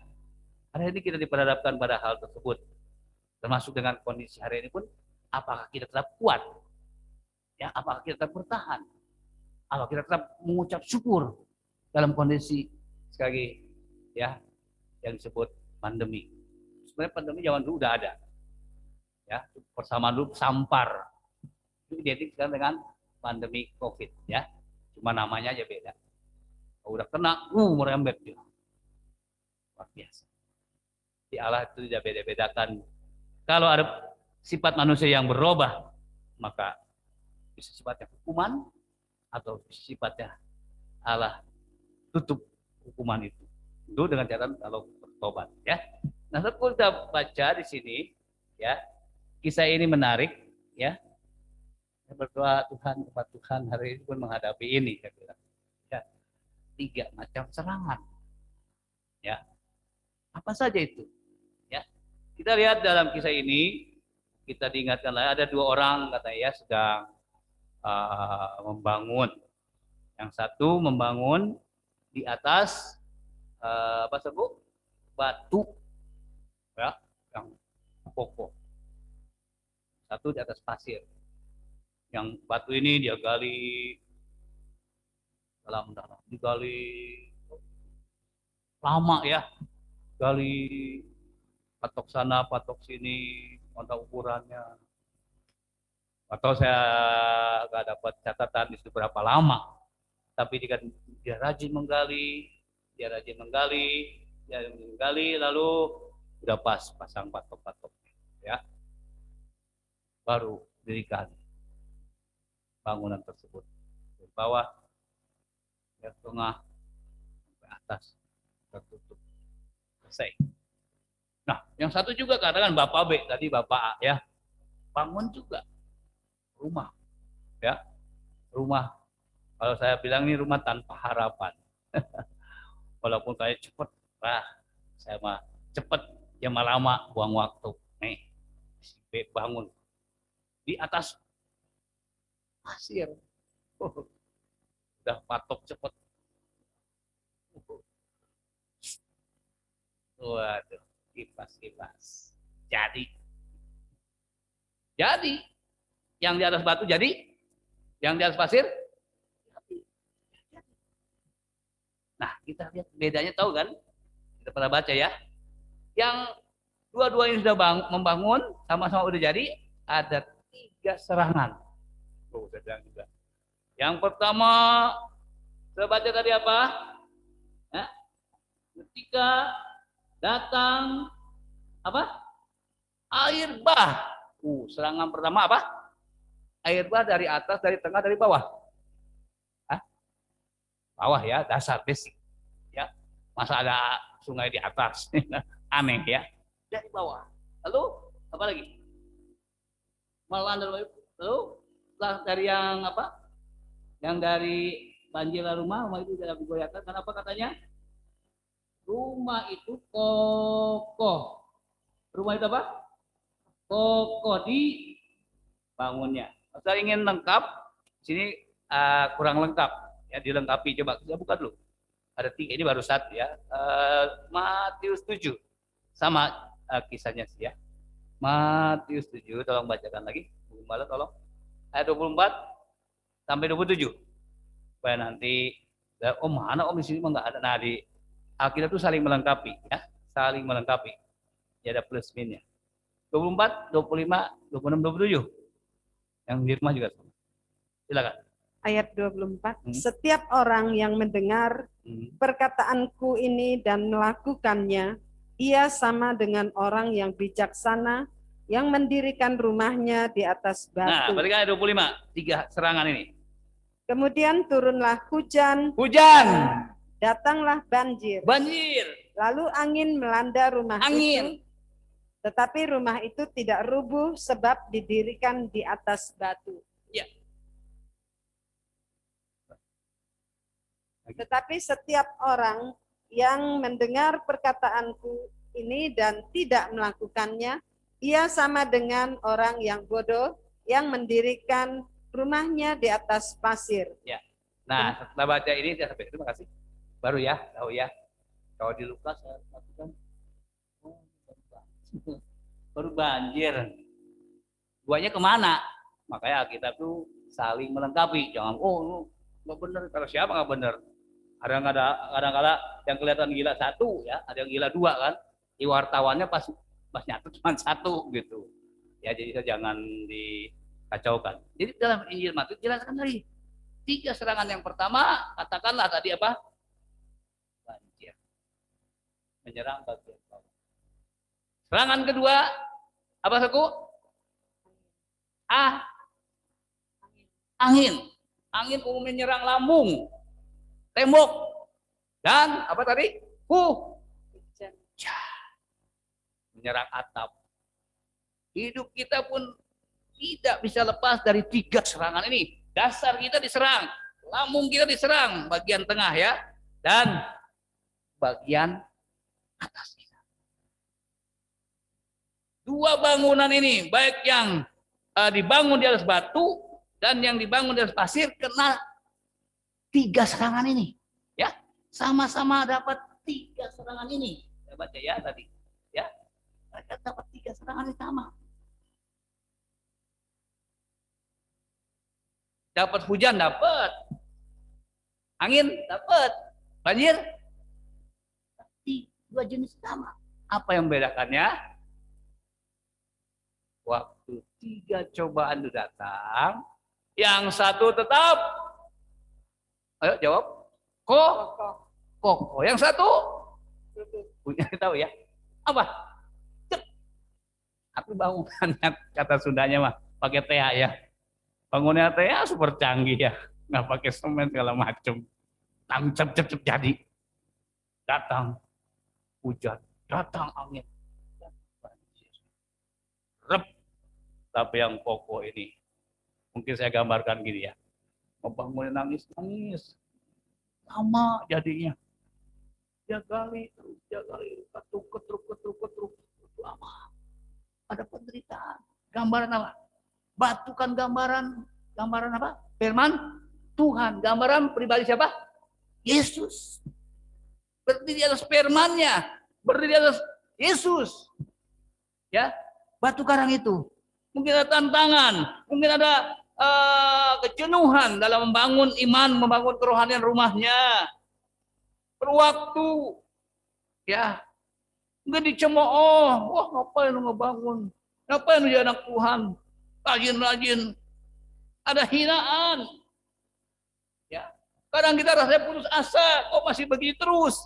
hari ini kita diperhadapkan pada hal tersebut, termasuk dengan kondisi hari ini pun, apakah kita tetap kuat? Ya, apakah kita tetap bertahan? Apakah kita tetap mengucap syukur dalam kondisi sekali lagi, ya, yang disebut pandemi. Sebenarnya pandemi zaman dulu udah ada, ya, persamaan dulu sampar. Itu identik dengan pandemi COVID, ya. Cuma namanya aja beda. Kalau udah kena, merembet dia. Luar biasa. Di Allah itu tidak beda-bedakan. Kalau ada sifat manusia yang berubah, maka bisa sifatnya hukuman atau sifatnya Allah tutup hukuman itu. Itu dengan catatan kalau bertobat, ya. Nah, saat kita baca di sini, ya, kisah ini menarik, ya. Saya berdoa Tuhan, kepada Tuhan hari ini pun menghadapi ini, saya bilang. Ya, 3 macam serangan. Ya, apa saja itu? Ya, kita lihat dalam kisah ini, kita diingatkan ada 2 orang katanya ya sedang membangun. Yang satu membangun di atas batu, ya, yang kokoh. Satu di atas pasir. Yang batu ini dia gali dalam-dalam, digali lama ya, gali patok sana, patok sini, kontak ukurannya. Atau saya nggak dapat catatan itu berapa lama, tapi dia rajin menggali, lalu udah pasang patok-patok, ya, baru dirikan bangunan tersebut dari bawah, dari tengah, sampai atas tertutup, selesai. Nah, yang satu juga katakan Bapak B, tadi Bapak A, ya, bangun juga rumah, ya, rumah. Kalau saya bilang ini rumah tanpa harapan. Walaupun saya cepat, saya mah cepat, ya lama buang waktu. Nih, si B bangun di atas pasir. Udah patok cepet. Waduh, kipas. Jadi yang di atas batu jadi, yang di atas pasir jadi. Nah, kita lihat bedanya, tahu kan? Kita pernah baca ya. Yang dua-duanya sudah membangun, sama-sama udah jadi, ada 3 serangan. Saya juga. Yang pertama, saya baca tadi apa? Ya, ketika datang apa? Air bah. Serangan pertama apa? Air bah dari atas, dari tengah, dari bawah. Hah? Bawah ya, dasar basic. Ya, masa ada sungai di atas? Aneh ya. Dari bawah. Lalu apa lagi? Lalu dari yang apa? Yang dari banjir rumah itu tidak digoyahkan. Kenapa katanya? Rumah itu kokoh. Rumah itu apa? Kokoh di bangunnya. Kalau ingin lengkap, sini kurang lengkap. Ya, dilengkapi, coba kita buka dulu. Ada 3, ini baru 1 ya. Matius 7 sama kisahnya sih ya. Matius 7, tolong bacakan lagi. Gembala tolong. Ayat 24 sampai 27. Supaya nanti, oh mana Om di sini mah nggak ada. Nah di Alkitab itu saling melengkapi ya, saling melengkapi. Ya ada plus minusnya. 24, 25, 26, 27. Yang di rumah juga sama. Silakan. Ayat 24, Hmm. setiap orang yang mendengar perkataanku ini dan melakukannya, ia sama dengan orang yang bijaksana yang mendirikan rumahnya di atas Nah, batu. berarti kan ada 25, 3 serangan ini. Kemudian turunlah hujan, Hujan, datanglah banjir, banjir, lalu angin melanda rumah angin. itu, tetapi rumah itu tidak rubuh sebab didirikan di atas batu. Ya. Tetapi setiap orang yang mendengar perkataanku ini dan tidak melakukannya, ia sama dengan orang yang bodoh yang mendirikan rumahnya di atas pasir. Nah, setelah baca ini, saya sampai terima kasih. Baru ya, tahu ya. Kalau di Lukas, saya lakukan. Baru banjir. Duanya kemana? Makanya kita tuh saling melengkapi. Jangan, oh nggak benar. Kalau siapa nggak benar? Kadang-kadang yang kelihatan gila satu ya, ada yang gila dua kan. Di wartawannya pas nyata cuma satu gitu. Ya jadi jangan dikacaukan. Jadi dalam Injil Matius jelaskan lagi 3 serangan. Yang pertama katakanlah tadi apa? Banjir. Menyerang bagian bawah. Serangan kedua apa suku? Angin. Angin umumnya menyerang lambung, tembok, dan apa tadi? Menyerang atap. Hidup kita pun tidak bisa lepas dari 3 serangan ini. Dasar kita diserang, lambung kita diserang, bagian tengah ya, dan bagian atas kita. 2 bangunan ini, baik yang dibangun di atas batu dan yang dibangun di atas pasir, kena 3 serangan ini. Ya, sama-sama dapat 3 serangan ini. Saya baca ya tadi. Ya, mereka dapat 3 serangan yang sama. Dapat hujan, dapat. Angin, dapat. Banjir, 2 jenis sama. Apa yang membedakannya? Waktu 3 cobaan itu datang, yang satu tetap, ayo jawab, kokoh. Yang satu, punya tahu ya, apa? Cep. Aku bangunannya kata Sundanya mah pakai tea ya. Bangunnya tea super canggih ya, nggak pakai semen segala macam. Cep jadi. Datang hujan, datang angin. Rep. Tapi yang kokoh ini, mungkin saya gambarkan gini ya, membangun nangis, lama jadinya. Dia gali, ketruk, lama. Ada penderitaan. Gambaran apa? Batu kan gambaran apa? Firman Tuhan. Gambaran pribadi siapa? Yesus. Berdiri di atas firman-Nya, berdiri di atas Yesus. Ya, batu karang itu. Mungkin ada tantangan, mungkin ada kejenuhan dalam membangun iman, membangun kerohanian rumahnya. Perlu waktu, ya. Mungkin dicemooh, wah ngapain lu ngebangun? Ngapain lu jadi anak Tuhan? Rajin-rajin. Ada hinaan. Ya. Kadang kita rasanya putus asa, kok masih begini terus?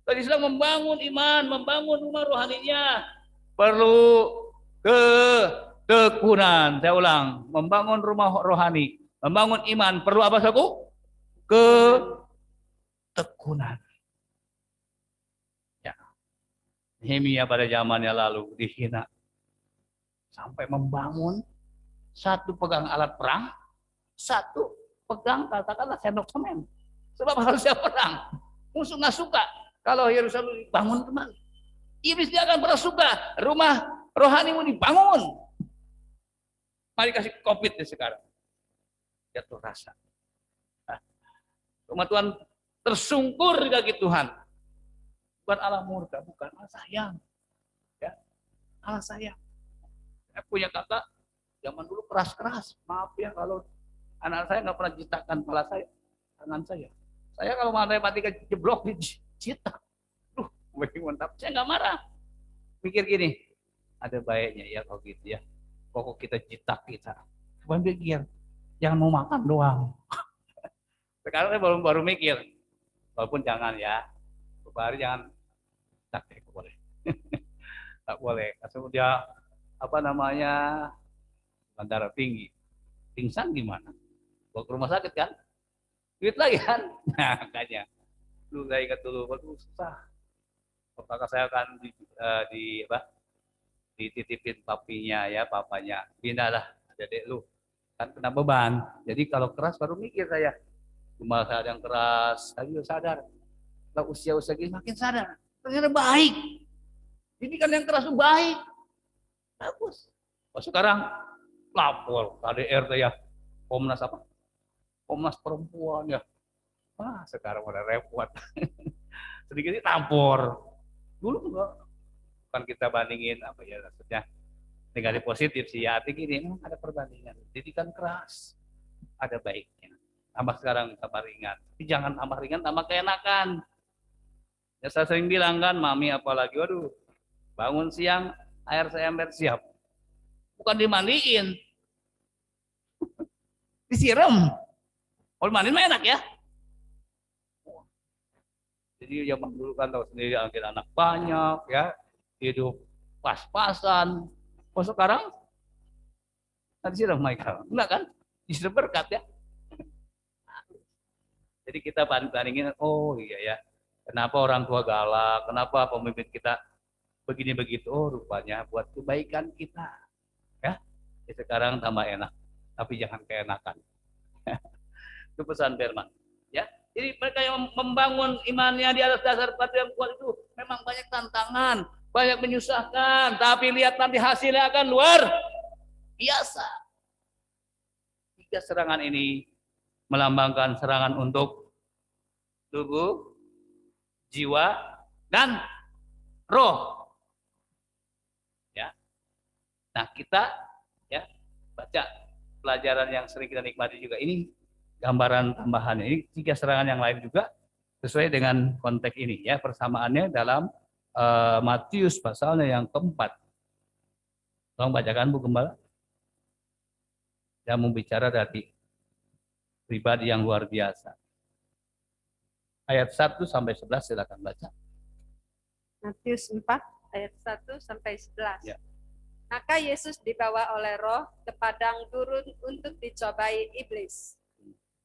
Tadi sedang membangun iman, membangun rumah rohaninya. Perlu ketekunan. Saya ulang, membangun rumah rohani, membangun iman, perlu apa saudaraku? Ketekunan. Ya. Nehemia pada zamannya lalu dihina. Sampai membangun, satu pegang alat perang, satu pegang katakanlah sendok semen. Sebab harusnya perang. Musuh nggak suka kalau Yerusalem dibangun kembali. Iblis dia akan pernah suka rumah rohanimu dibangun. Mari kasih COVID deh sekarang. Jatuh rasa. Rumah Tuhan tersungkur di kaki Tuhan. Bukan Allah murka, bukan Allah sayang. Ya, Allah sayang. Saya punya kakak Zaman dulu keras-keras. Maaf ya kalau anak saya nggak pernah jitakkan kepala saya, tangan saya. Saya kalau matematika jeblok dijitak. Duh, mantap. Saya nggak marah. Pikir gini, ada baiknya ya kalau gitu ya. Pokok kita jitak kita. Cuma pikir, jangan mau makan doang. Sekarang saya baru mikir, walaupun jangan ya, beberapa hari jangan jitak ya, nggak boleh. Nggak boleh. Asal dia apa namanya darah tinggi, pingsan gimana? Bawa ke rumah sakit kan? Duit lagi kan? Nah, makanya. Dulu saya ingat dulu, waktu susah. Kakak saya kan dititipin papinya ya, papanya. Pindah lah, dedek lu. Kan kena beban. Jadi kalau keras baru mikir saya. Cuma saya yang keras, saya sadar. Kalau usia-usia gini makin sadar. Ternyata baik. Ini kan yang keras itu baik. Bagus. Oh, sekarang lapor KDRT ya. Komnas apa? Komnas perempuan ya. Wah, sekarang udah repot. Sedikit lapor. Dulu enggak. Bukan kita bandingin apa ya maksudnya. Negatif positif sih ya. Artinya gini, ada perbandingan. Didikan keras. Ada baiknya. Tambah sekarang tambah ringan. Tapi jangan tambah ringan, tambah keenakan. Ya saya sering bilang kan, mami apalagi, waduh, bangun siang, air saya ember siap. Bukan dimandiin. Disiram. Kalau mandiin mah enak ya. Jadi zaman dulu kan tahu sendiri anak banyak ya, hidup pas-pasan. Kok sekarang nanti disiram Michael, enggak kan? Disiram berkat ya. Jadi kita bandingin, oh iya ya, kenapa orang tua galak, kenapa pemimpin kita begini begitu, oh rupanya buat kebaikan kita. Ya, sekarang tambah enak, tapi jangan keenakan. Itu pesan firman. Ya, jadi mereka yang membangun imannya di atas dasar batu yang kuat itu memang banyak tantangan, banyak menyusahkan, tapi lihat nanti hasilnya akan luar biasa. 3 serangan ini melambangkan serangan untuk tubuh, jiwa, dan roh. Ya. Nah, kita ya baca pelajaran yang sering kita nikmati juga ini gambaran tambahannya. Ini 3 serangan yang lain juga sesuai dengan konteks ini ya, persamaannya dalam Matius pasalnya yang keempat. Tolong bacakan Bu Gembala. Yang membicara dari pribadi yang luar biasa. Ayat 1 sampai 11 silakan baca. Matius 4 ayat 1 sampai 11. Ya. Maka Yesus dibawa oleh Roh ke padang gurun untuk dicobai iblis.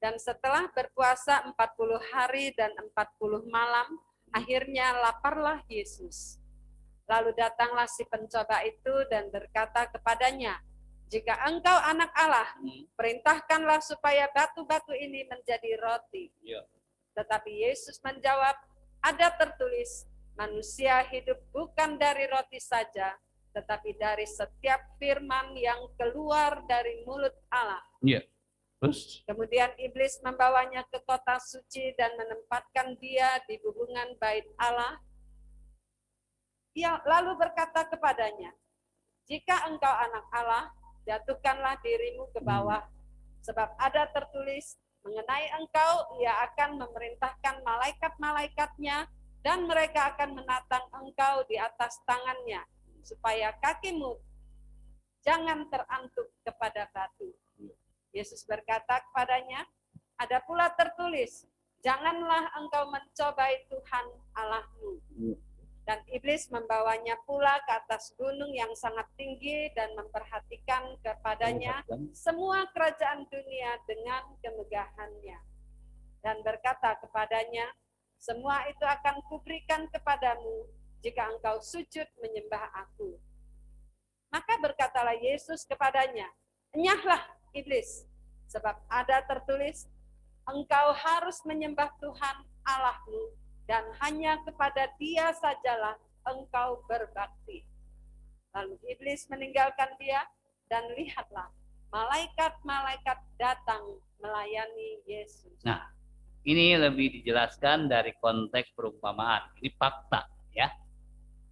Dan setelah berpuasa 40 hari dan 40 malam, akhirnya laparlah Yesus. Lalu datanglah si pencoba itu dan berkata kepadanya, "Jika engkau anak Allah, perintahkanlah supaya batu-batu ini menjadi roti." Ya. Tetapi Yesus menjawab, "Ada tertulis, manusia hidup bukan dari roti saja, tetapi dari setiap firman yang keluar dari mulut Allah." Iya. Terus? Kemudian iblis membawanya ke kota suci dan menempatkan dia di hubungan bait Allah. Ia lalu berkata kepadanya, "Jika engkau anak Allah, jatuhkanlah dirimu ke bawah, sebab ada tertulis, mengenai engkau ia akan memerintahkan malaikat-malaikatnya, dan mereka akan menatang engkau di atas tangannya, supaya kakimu jangan terantuk kepada batu." Yesus berkata kepadanya, "Ada pula tertulis, janganlah engkau mencobai Tuhan Allahmu." Dan iblis membawanya pula ke atas gunung yang sangat tinggi dan memperhatikan kepadanya semua kerajaan dunia dengan kemegahannya. Dan berkata kepadanya, "Semua itu akan kuberikan kepadamu jika engkau sujud menyembah aku." Maka berkatalah Yesus kepadanya, "Enyahlah iblis, sebab ada tertulis, engkau harus menyembah Tuhan Allahmu, dan hanya kepada Dia sajalah engkau berbakti." Lalu iblis meninggalkan dia, dan lihatlah, malaikat-malaikat datang melayani Yesus. Nah, ini lebih dijelaskan dari konteks perumpamaan. Ini fakta ya.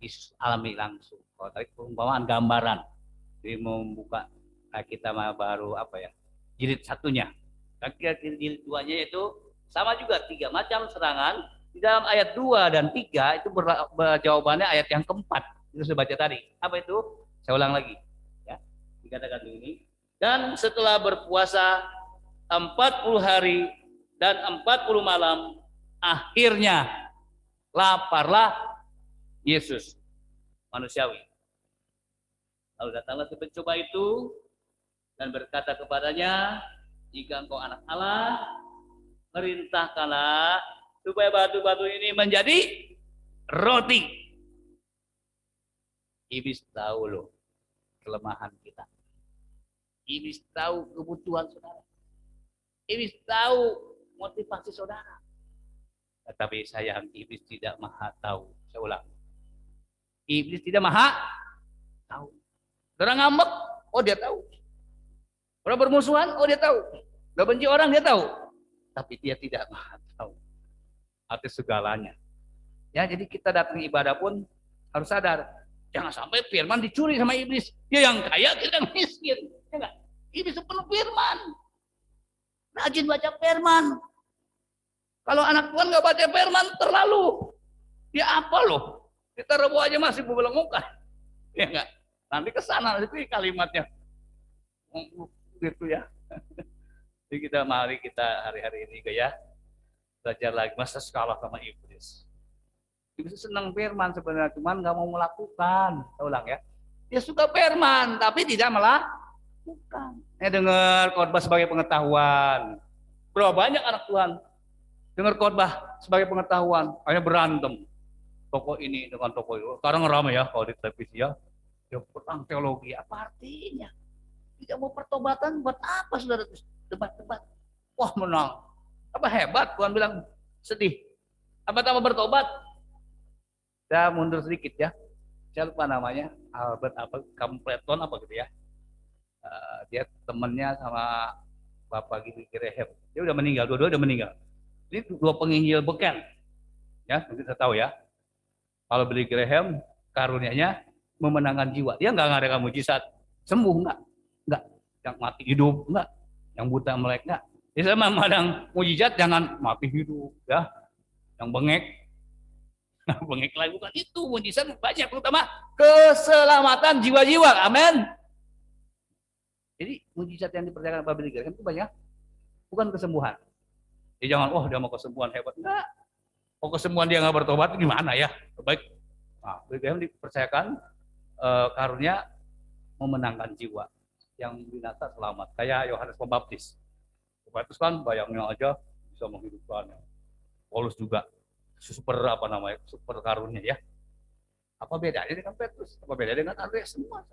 Yesus alami langsung. Kalau tadi perumpamaan gambaran. Jadi membuka Nah, kita mah baru jilid satunya. Jilid 2-nya itu sama juga 3 macam serangan. Di dalam ayat 2 dan 3 itu jawabannya ayat yang keempat. Itu sudah baca tadi. Apa itu? Saya ulang lagi. Ya, dikatakan ini. Dan setelah berpuasa 40 hari dan 40 malam, akhirnya laparlah Yesus manusiawi. Lalu datanglah si pencoba itu dan berkata kepadanya, jika engkau anak Allah, perintahkanlah supaya batu-batu ini menjadi roti. Iblis tahu loh kelemahan kita. Iblis tahu kebutuhan saudara. Iblis tahu motivasi saudara. Tetapi sayang, iblis tidak maha tahu. Saya ulang. Iblis tidak maha tahu. Orang ngambek, oh dia tahu. Orang bermusuhan, oh dia tahu. Udah benci orang, dia tahu. Tapi dia tidak maha tahu arti segalanya. Ya, jadi kita datang ibadah pun harus sadar. Jangan sampai firman dicuri sama iblis. Dia yang kaya, kita yang miskin. Ya enggak? Iblis penuh firman. Rajin baca firman. Kalau anak Tuhan nggak baca firman, terlalu. Dia apa loh? Kita rebu aja masih membelenggukan. Ya enggak? Nanti ke sana itu kalimatnya. Gitu ya. Jadi mari kita hari-hari ini ya belajar lagi, masa kalah sama iblis. Iblis senang firman sebenarnya, cuman nggak mau melakukan. Saya ulang ya. Dia suka firman, tapi tidak melakukan. Dengar khotbah sebagai pengetahuan. Berapa banyak anak Tuhan dengar khotbah sebagai pengetahuan, hanya berantem. Tokoh ini dengan tokoh itu. Sekarang ramai ya kalau di televisi ya. Ya tentang teologi, apa artinya? Tidak mau pertobatan, buat apa saudara? Debat-debat. Wah menang. Apa hebat? Tuhan bilang sedih. Apa tambah bertobat? Saya mundur sedikit ya. Saya lupa namanya. Albert apa? Completon apa gitu ya. Dia temannya sama Bapak Gigi Graham. Dia udah meninggal, dua-dua udah meninggal. Ini 2 penginjil beken. Ya, nanti saya tahu ya. Kalau Billy Graham karunianya memenangkan jiwa. Dia nggak ngadakan mujizat. Sembuh enggak? Yang mati hidup enggak? Yang buta melek enggak? Jadi saya memandang mujizat jangan mati hidup ya. Yang bengek. Bengek lagi bukan itu. Mujizat banyak, terutama keselamatan jiwa-jiwa. Amin. Jadi mujizat yang dipercayakan Pak Billy Graham itu banyak. Bukan kesembuhan. Jadi jangan, dia mau kesembuhan hebat. Enggak. Kesembuhan dia nggak bertobat gimana ya? Baik. Nah, Billy Graham dipercayakan karunia memenangkan jiwa yang binasa selamat. Kayak Yohanes Pembaptis. Pembaptis kan bayangnya aja bisa menghidupkan. Paulus juga super super karunia ya. Apa bedanya dengan Petrus? Apa bedanya dengan Andreas? Semua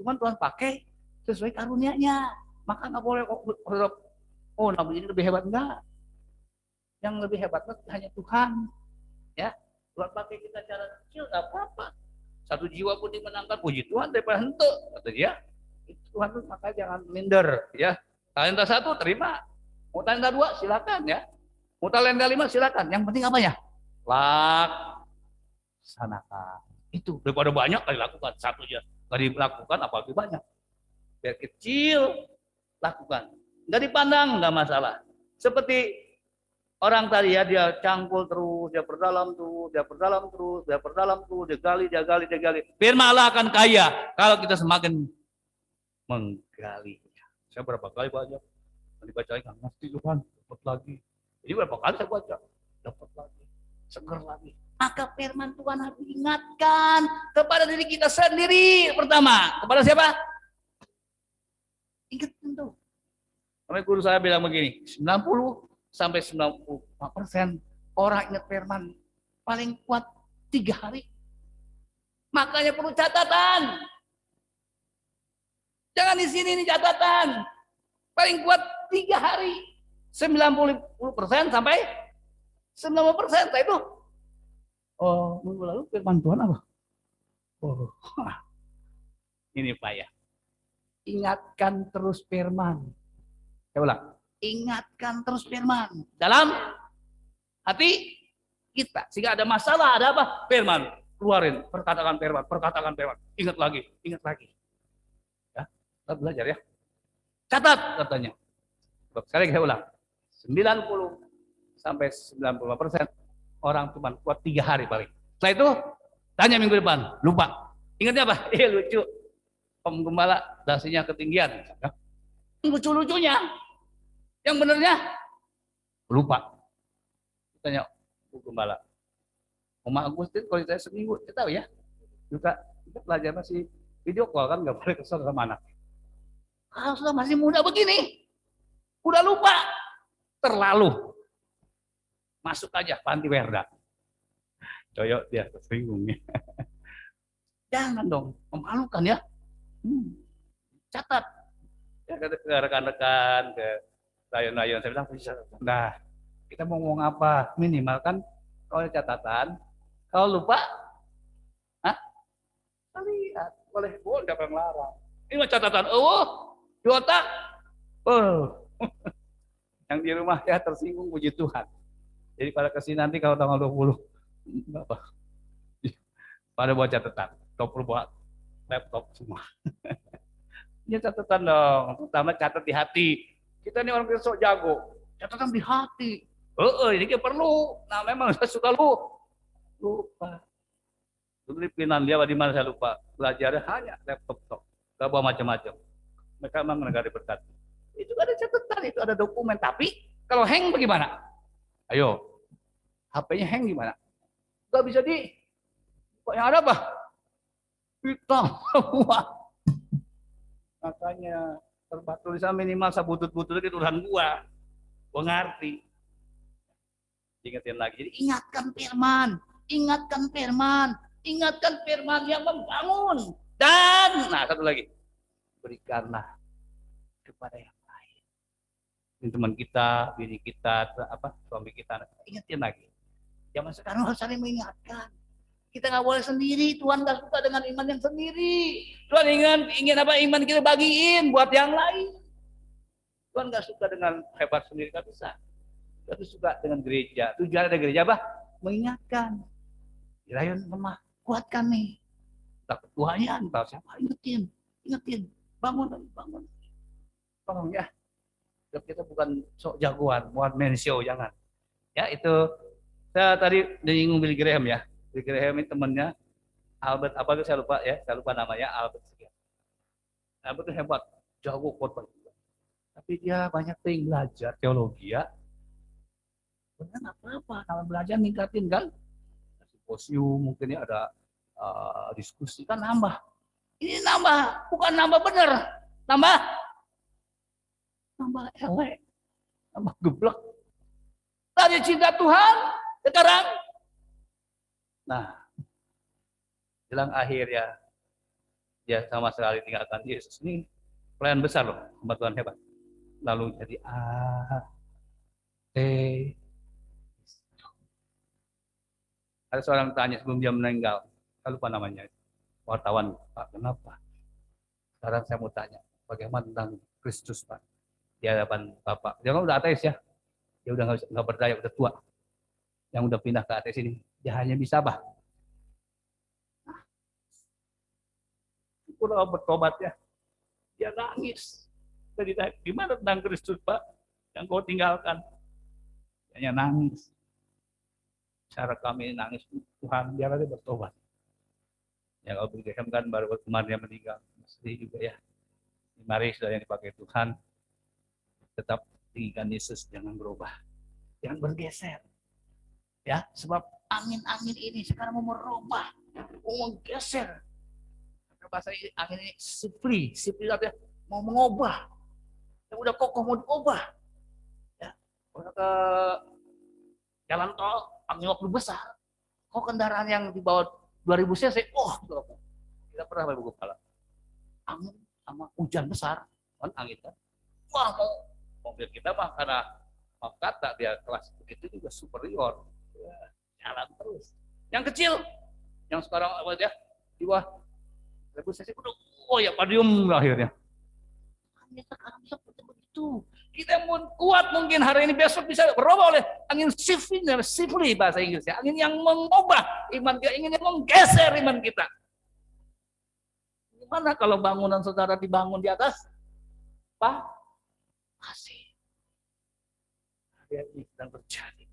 cuman Tuhan pakai sesuai karunia-nya. Maka nggak boleh nabi ini lebih hebat enggak. Yang lebih hebat hanya Tuhan. Ya, Tuhan pakai kita cara kecil nggak apa-apa. 1 jiwa pun dimenangkan, puji Tuhan daripada hente, kata dia. Tuhan tuh maka jangan minder, ya. Talenta 1 terima, mau talenta 2 silakan ya, mau talenta 5 silakan. Yang penting apa ya? Laksanakan. Itu daripada banyak kali lakukan, 1 aja nggak dilakukan, apalagi banyak. Biar kecil lakukan, nggak dipandang nggak masalah. Seperti orang tadi ya, dia cangkul terus, dia perdalam terus, dia gali. Firman Allah akan kaya kalau kita semakin menggali. Saya berapa kali baca, dibacain nggak ngerti Tuhan, dapat lagi. Jadi berapa kali saya baca, dapat lagi, seger lagi. Maka firman Tuhan harus diingatkan kepada diri kita sendiri. Pertama, kepada siapa? Ingat tentu. Sampai guru saya bilang begini, 90-94% orang ingat firman paling kuat 3 hari. Makanya perlu catatan. Jangan di sini ini catatan. Paling kuat 3 hari. 90% sampai 90%. Itu. Minggu lalu firman Tuhan apa? Ini Pak ya. Ingatkan terus firman. Saya ulang. Ingatkan terus firman dalam hati kita. Sehingga ada masalah, ada apa? Firman. Keluarin, perkatakan firman. Ingat lagi. Ya, kita belajar ya. Catat katanya. Sekali lagi saya ulang. 90 sampai 95% orang cuma kuat 3 hari paling. Setelah itu tanya minggu depan, lupa. Ingatnya apa? Lucu. Om Gembala dasinya ketinggian. Lucu-lucunya. Yang benernya lupa. Tanya Om Gembala. Om Agustin kalau saya seminggu, saya tahu ya. Kita belajar masih video call kan, nggak boleh kesel sama anak. Kalau sudah masih muda begini, udah lupa. Terlalu. Masuk aja panti Werda. Coyok dia tersinggung ya. Jangan dong, memalukan ya. Catat. Ya, ke rekan-rekan, ke rayon-rayon, saya bilang, nah, kita mau ngomong apa? Minimal kan kalau ada catatan, kalau lupa, lihat, boleh siapa yang larang. Ini mah catatan, di otak, yang di rumah ya tersinggung, puji Tuhan. Jadi pada kesini nanti kalau tanggal 20, apa? Pada buat catatan, 20 buat laptop semua. Ya catatan dong, pertama catat di hati. Kita ini orang sok jago, catatan di hati. Ini kita perlu. Nah memang saya suka lupa. Dulu di Finlandia di mana saya lupa. Belajarnya hanya laptop tok, gak bawa macam-macam. Mereka memang negara diberkati. Itu ada catatan, itu ada dokumen. Tapi kalau hang bagaimana? Ayo, HP-nya hang gimana? Gak bisa kok yang ada apa? Hitam semua. Makanya terbuat tulisan minimal sabutut-butut itu Tuhan gua ngerti. Ingetin lagi. Jadi ingatkan firman yang membangun. Dan satu lagi, berikanlah kepada yang lain. Ini teman kita, bini kita, suami kita. Ingetin lagi. Zaman sekarang harus saling mengingatkan. Kita nggak boleh sendiri. Tuhan nggak suka dengan iman yang sendiri. Tuhan ingin apa? Iman kita bagiin buat yang lain. Tuhan nggak suka dengan hebat sendiri, nggak bisa. Tuhan suka dengan gereja. Tujuan ada gereja apa? Mengingatkan. Rayon lemah, kuatkan nih. Tak ketuanya, entah siapa, ingetin, bangun. Tolong ya. Kita bukan sok jagoan, one man show, jangan. Ya itu, saya tadi menyinggung Billy Graham ya. Billy Graham ini temannya Albert, apa itu saya lupa namanya, Albert. Albert itu hebat, jago khotbah juga. Tapi dia banyak belajar teologi ya. Benar apa-apa, kalau belajar ningkatin kan. Simposium mungkin ya ada diskusi kan nambah. Ini nambah, bukan nambah bener. Nambah elek. Nambah geblek. Tadi cinta Tuhan, sekarang jelang akhir ya, dia sama sekali tinggalkan Yesus. Ini pelayan besar loh, hamba Tuhan hebat. Lalu jadi ada seorang tanya sebelum dia meninggal, saya lupa namanya, wartawan, Pak, kenapa? Sekarang saya mau tanya, bagaimana tentang Kristus, Pak? Di hadapan Bapak. Dia kan udah ateis ya, dia udah nggak berdaya, udah tua. Yang udah pindah ke ateis ini, dia hanya bisa apa? Udah bertobat ya, dia nangis. Jadi gimana tentang Kristus, Pak? Yang kau tinggalkan? Dia nangis. Cara kami nangis, Tuhan biar dia bertobat. Ya kalau begitu kan baru kemarin dia meninggal, sedih juga ya. Mari saudara yang dipakai Tuhan, tetap tinggikan Yesus, jangan berubah, jangan bergeser. Ya, sebab angin-angin ini sekarang mau merubah, mau menggeser. Bahasa angin ini sifli artinya mau mengubah. Yang udah kokoh mau diubah. Ya, udah ke jalan tol, angin waktu besar. Kok kendaraan yang di bawah 2000 cc, tidak pernah Bapak Kepala. Angin sama hujan besar, kan angin kan. Wah, mobil kita mah karena maaf kata dia kelas begitu juga superior. Ya, jalan terus. Yang kecil, yang sekarang apa dia di bawah 1000 cc, ya padium akhirnya. Angin sekarang seperti begitu. Kita pun kuat mungkin hari ini, besok bisa berubah oleh angin sifli bahasa Inggrisnya. Angin yang mengubah iman kita, ingin yang menggeser iman kita. Gimana kalau bangunan saudara dibangun di atas Masih. Hari ini sedang terjadi.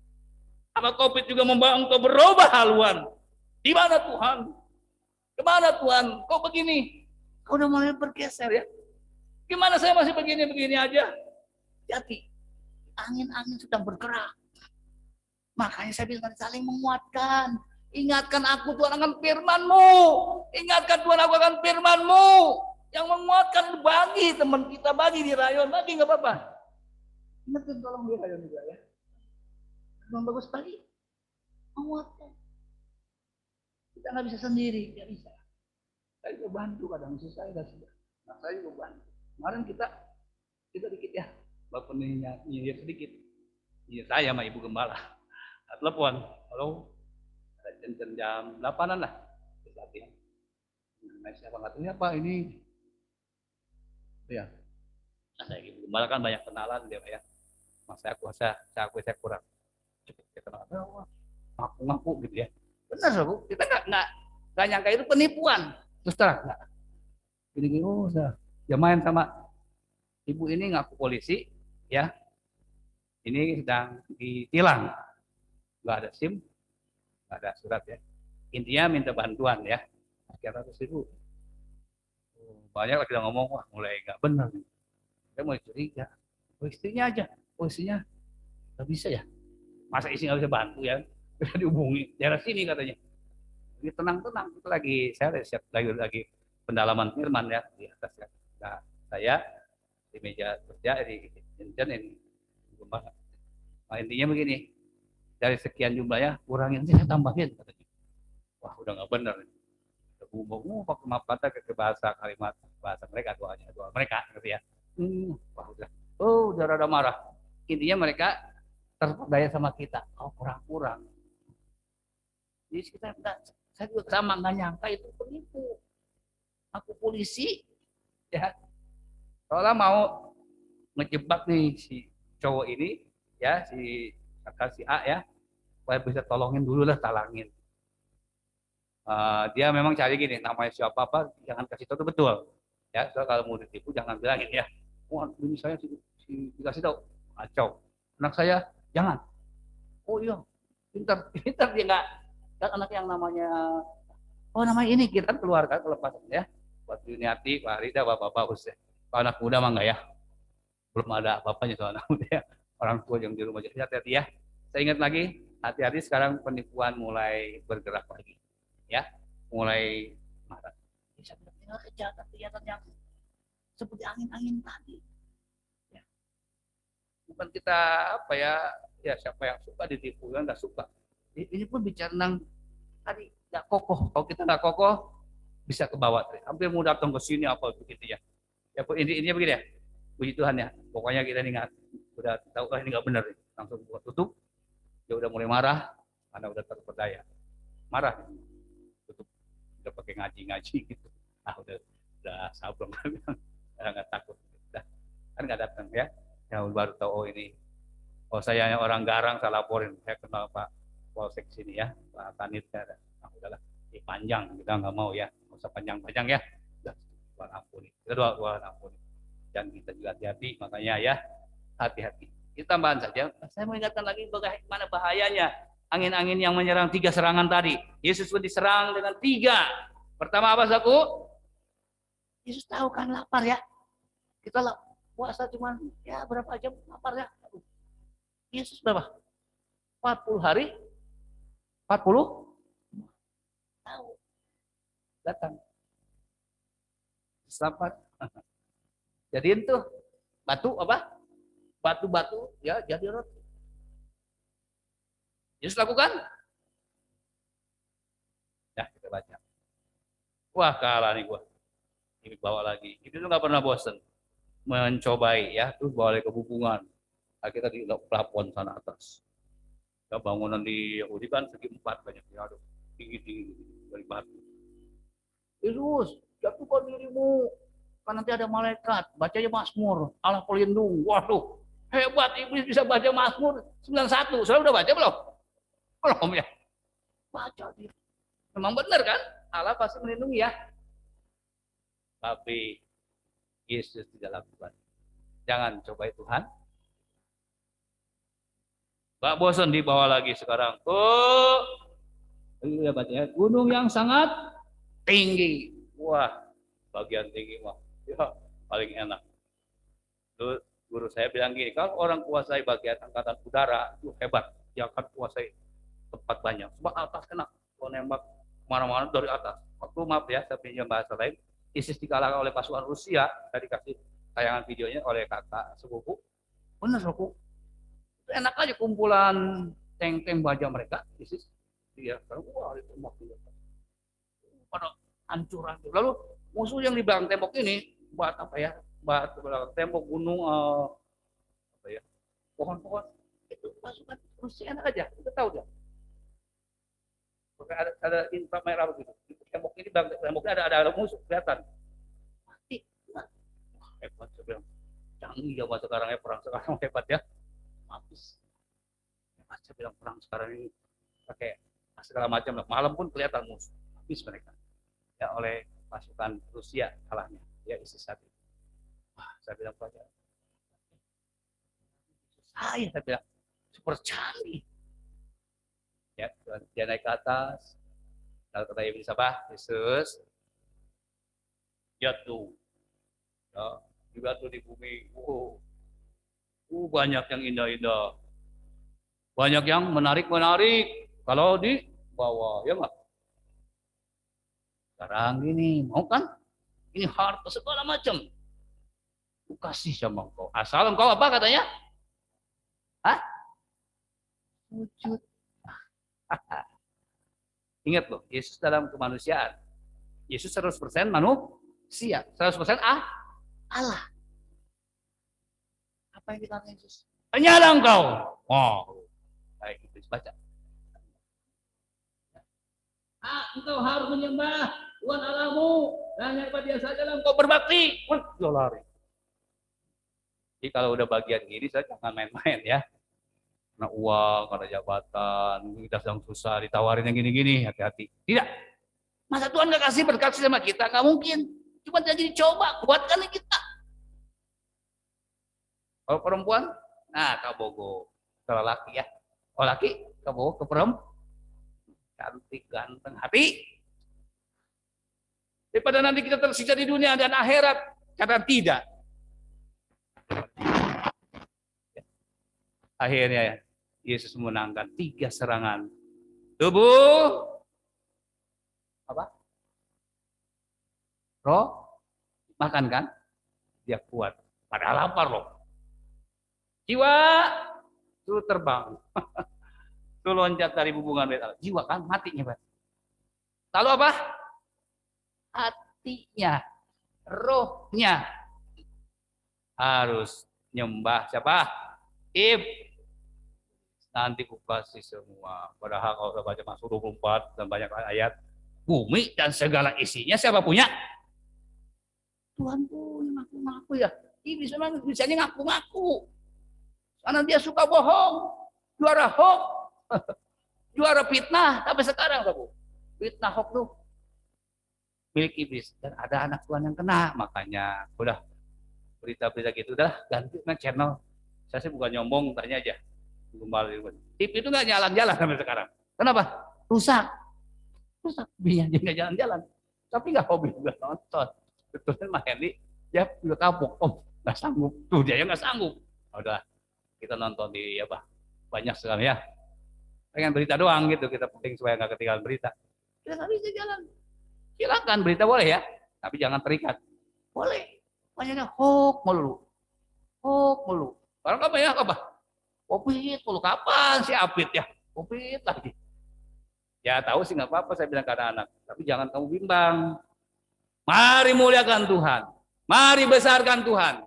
Apa COVID juga membawa engkau berubah haluan? Di mana Tuhan? Kemana Tuhan? Kok begini? Kau udah mulai bergeser ya. Gimana saya masih begini-begini aja? Hati. Angin-angin sedang bergerak. Makanya saya bilang saling menguatkan. Ingatkan aku Tuhan akan firman-Mu. Ingatkan Tuhan aku akan firman-Mu. Yang menguatkan bagi teman kita, bagi di rayon, bagi nggak apa-apa. Ingatkan tolong di rayon juga ya. Memang bagus sekali. Menguatkan. Kita nggak bisa sendiri, nggak bisa. Saya juga bantu kadang, saya nggak sudah. Nah, saya juga bantu. Kemarin kita dikit ya, bapak nyinyir sedikit. Nyinyir saya sama ibu gembala. Telepon, halo, jam 8-an lah, latihan. Nah, siapa nggak tahu apa ini? Ya, saya ibu gembala kan banyak kenalan dia ya. Mas saya kuasa, saya kurang. Cukup kenal, ngaku gitu ya. Benar Bu, kita nggak nyangka itu penipuan. Terus terang nggak. Gini oh saya ya main sama ibu ini ngaku polisi ya. Ini sedang ditilang. Nggak ada SIM, nggak ada surat ya. Intinya minta bantuan ya. 300.000. Banyak lagi ngomong wah mulai nggak benar. Saya mulai curiga. Oh istrinya aja, oh istrinya nggak bisa ya. Masa istri nggak bisa bantu ya? Bisa dihubungi daerah sini katanya. Ini tenang-tenang kita lagi pendalaman firman ya di atas ya. Nah, saya di meja kerja di ini. Nah, intinya begini. Dari sekian jumlahnya kurangin sih saya tambahin katanya. Wah udah nggak benar. Pakai maaf kata ke bahasa kalimat bahasa mereka doa mereka gitu ya. Wah udah. Oh udah rada marah. Intinya mereka terperdaya sama kita. Oh kurang-kurang. Jadi saya juga sama nggak nyangka itu penipu. Aku polisi ya. Soalnya mau ngejebak nih si cowok ini ya si A ya, supaya bisa tolongin dulu lah, talangin. Dia memang cari gini, namanya siapa apa, jangan kasih tahu itu betul. Ya, so, kalau mau ditipu jangan bilangin ya. Wah, ini saya dikasih tahu, kacau. Anak saya jangan. Oh iya, pintar dia nggak. Kan anak yang namanya, oh namanya ini kita keluarkan kelepasan ya. Buat Yuniati, Pak Rida, bapak-bapak ya. Kalau anak muda mah enggak ya. Belum ada apa-apanya soal anak muda ya. Orang tua yang di rumah jadi hati-hati ya. Saya ingat lagi, hati-hati sekarang penipuan mulai bergerak lagi. Ya, mulai marah. Bisa tinggal kejahatan yang seperti angin-angin tadi. Ya. Bukan kita apa ya siapa yang suka ditipu kan nggak suka. Ini pun bicara tentang tadi nggak kokoh. Kalau kita nggak kokoh bisa ke bawah. Hampir mau datang ke sini apa begitu ya. Ya intinya begini ya. Puji Tuhan ya. Pokoknya kita ini udah tahu ini nggak benar. Langsung buat tutup. Dia udah mulai marah karena udah terperdaya. Marah. Tutup. Udah pakai ngaji gitu. Udah sabrang. Nggak takut. Udah. Kan nggak datang ya. Yang baru tahu ini. Oh saya orang Garang saya laporin. Saya kenal Pak Polsek sini ya. Pak Kanit ada. Nah, udahlah. Panjang kita nggak mau ya. Nggak usah panjang-panjang ya. Udah. Tuhan ampuni. Kita doa ampuni. Dan kita juga hati-hati. Makanya ya hati-hati. Kita tambahan saja. Saya mengingatkan lagi bagaimana bahayanya angin-angin yang menyerang 3 serangan tadi. Yesus pun diserang dengan 3. Pertama apa saku? Yesus tahu kan lapar ya. Kita puasa cuma ya berapa jam lapar ya. Yesus berapa? 40 hari? 40? Tahu. Datang. Selamat. Jadiin tuh batu apa? Batu-batu ya jadi roti. Yesus lakukan. Ya kita baca. Wah kalah nih gua. Ini bawa lagi. Itu tuh nggak pernah bosen mencobai ya. Terus bawa lagi ke hubungan. Kita di plafon sana atas. Ya, bangunan di Yahudi kan segi 4 banyak ya. Aduh, tinggi dari batu. Yesus jatuhkan dirimu. Kan nanti ada malaikat. Bacanya Mazmur. Allah pelindung. Waduh. Hebat, iblis bisa baca Mazmur 91. Saudara udah baca belum? Belum ya. Baca dia. Memang benar kan? Allah pasti melindungi ya. Tapi Yesus tidak lakukan. Jangan cobai Tuhan. Gak bosan dibawa lagi sekarang. Oh, udah baca ya. Gunung yang sangat tinggi. Wah, bagian tinggi mah ya paling enak. Dulu guru saya bilang gini, kalau orang kuasai bagian angkatan udara itu hebat, dia akan kuasai tempat banyak. Sebab atas enak, kalau nembak kemana-mana dari atas. Waktu maaf ya, saya pinjam bahasa lain. ISIS dikalahkan oleh pasukan Rusia, tadi kasih tayangan videonya oleh kakak sepupu. Benar aku, enak aja kumpulan tank-tank baja mereka, ISIS. Dia wah itu makin pada hancur-hancur. Lalu musuh yang di belakang tembok ini buat apa ya? Buat belakang tembok gunung apa ya? Pohon-pohon itu pasukan Rusia enak aja, kita tahu dia. Ada infra merah begitu. Di tembok ini temboknya ada musuh kelihatan. Mati. Hebat saya bilang. Canggih zaman sekarang ya, perang sekarang hebat ya. Habis. Hebat saya bilang perang sekarang ini pakai segala macam. Malam pun kelihatan musuh. Habis mereka. Ya oleh pasukan Rusia kalahnya. Ya ISIS satu. Wah, saya bilang pada saya bilang super canggih. Ya, dia naik ke atas. Kalau kata Ibnu Sabah, Yesus jatuh. Ya, jatuh di bumi. Banyak yang indah-indah. Banyak yang menarik-menarik. Kalau di bawah, ya enggak? Sekarang ini, mau kan? Ini harta segala macam. Aku kasih sama engkau. Asal engkau apa katanya? Hah? Sujud. Ingat loh, Yesus dalam kemanusiaan. Yesus 100% manusia, 100% Allah. Apa yang dikatakan Yesus? Hanyalah engkau. Wow. Baik, itu baca. Engkau harus menyembah Tuhan Allahmu dan hanya kepada Dia saja engkau berbakti. Dia lari. Jadi kalau udah bagian gini, saya jangan main-main ya. Karena uang, karena jabatan, kita sedang susah, ditawarin yang gini-gini, hati-hati. Tidak. Masa Tuhan nggak kasih berkat sama kita? Nggak mungkin. Cuma jadi dicoba, kuatkan kita. Kalau perempuan, nah kabogo. Kalau laki ya. Kalau laki, kabogo ke perempuan. Cantik, ganteng, hati. Daripada nanti kita tersiksa di dunia dan akhirat. Karena tidak. Akhirnya ya. Yesus menangkan 3 serangan tubuh, apa? Roh, makan kan? Dia kuat. Padahal lapar loh. Jiwa, suruh terbang. Suruh loncat dari hubungan Allah. Jiwa kan matinya, Pak. Lalu apa? Hatinya, rohnya harus nyembah siapa? Nanti ku kasih semua. Padahal kalau saya baca Mazmur 24 dan banyak ayat, bumi dan segala isinya siapa punya? Tuhan punya, ngaku-ngaku ya. Iblis memang bisanya ngaku-ngaku. Karena dia suka bohong, juara hoax, juara fitnah. Sampai sekarang, Bapak. Fitnah hoax tuh milik iblis. Dan ada anak Tuhan yang kena. Makanya udah berita-berita gitu, udah ganti channel. Saya sih bukan nyombong, tanya aja. TV itu nggak jalan-jalan sampai sekarang. Kenapa? Rusak. Dia aja nggak jalan-jalan. Tapi nggak hobi juga nonton. Betulnya Mas Hendy, dia juga kapok. Nggak sanggup. Tuh dia nggak sanggup. Udah kita nonton di apa? Banyak sekali ya. Pengen berita doang gitu. Kita penting supaya nggak ketinggalan berita. Kita nggak bisa jalan. Silakan berita boleh ya. Tapi jangan terikat. Boleh. Banyaknya hoax melulu. Hoax melulu. Sekarang apa ya? Apa? Covid, lu kapan sih Apit ya? Covid lagi. Ya tahu sih nggak apa-apa saya bilang ke anak-anak. Tapi jangan kamu bimbang. Mari muliakan Tuhan. Mari besarkan Tuhan.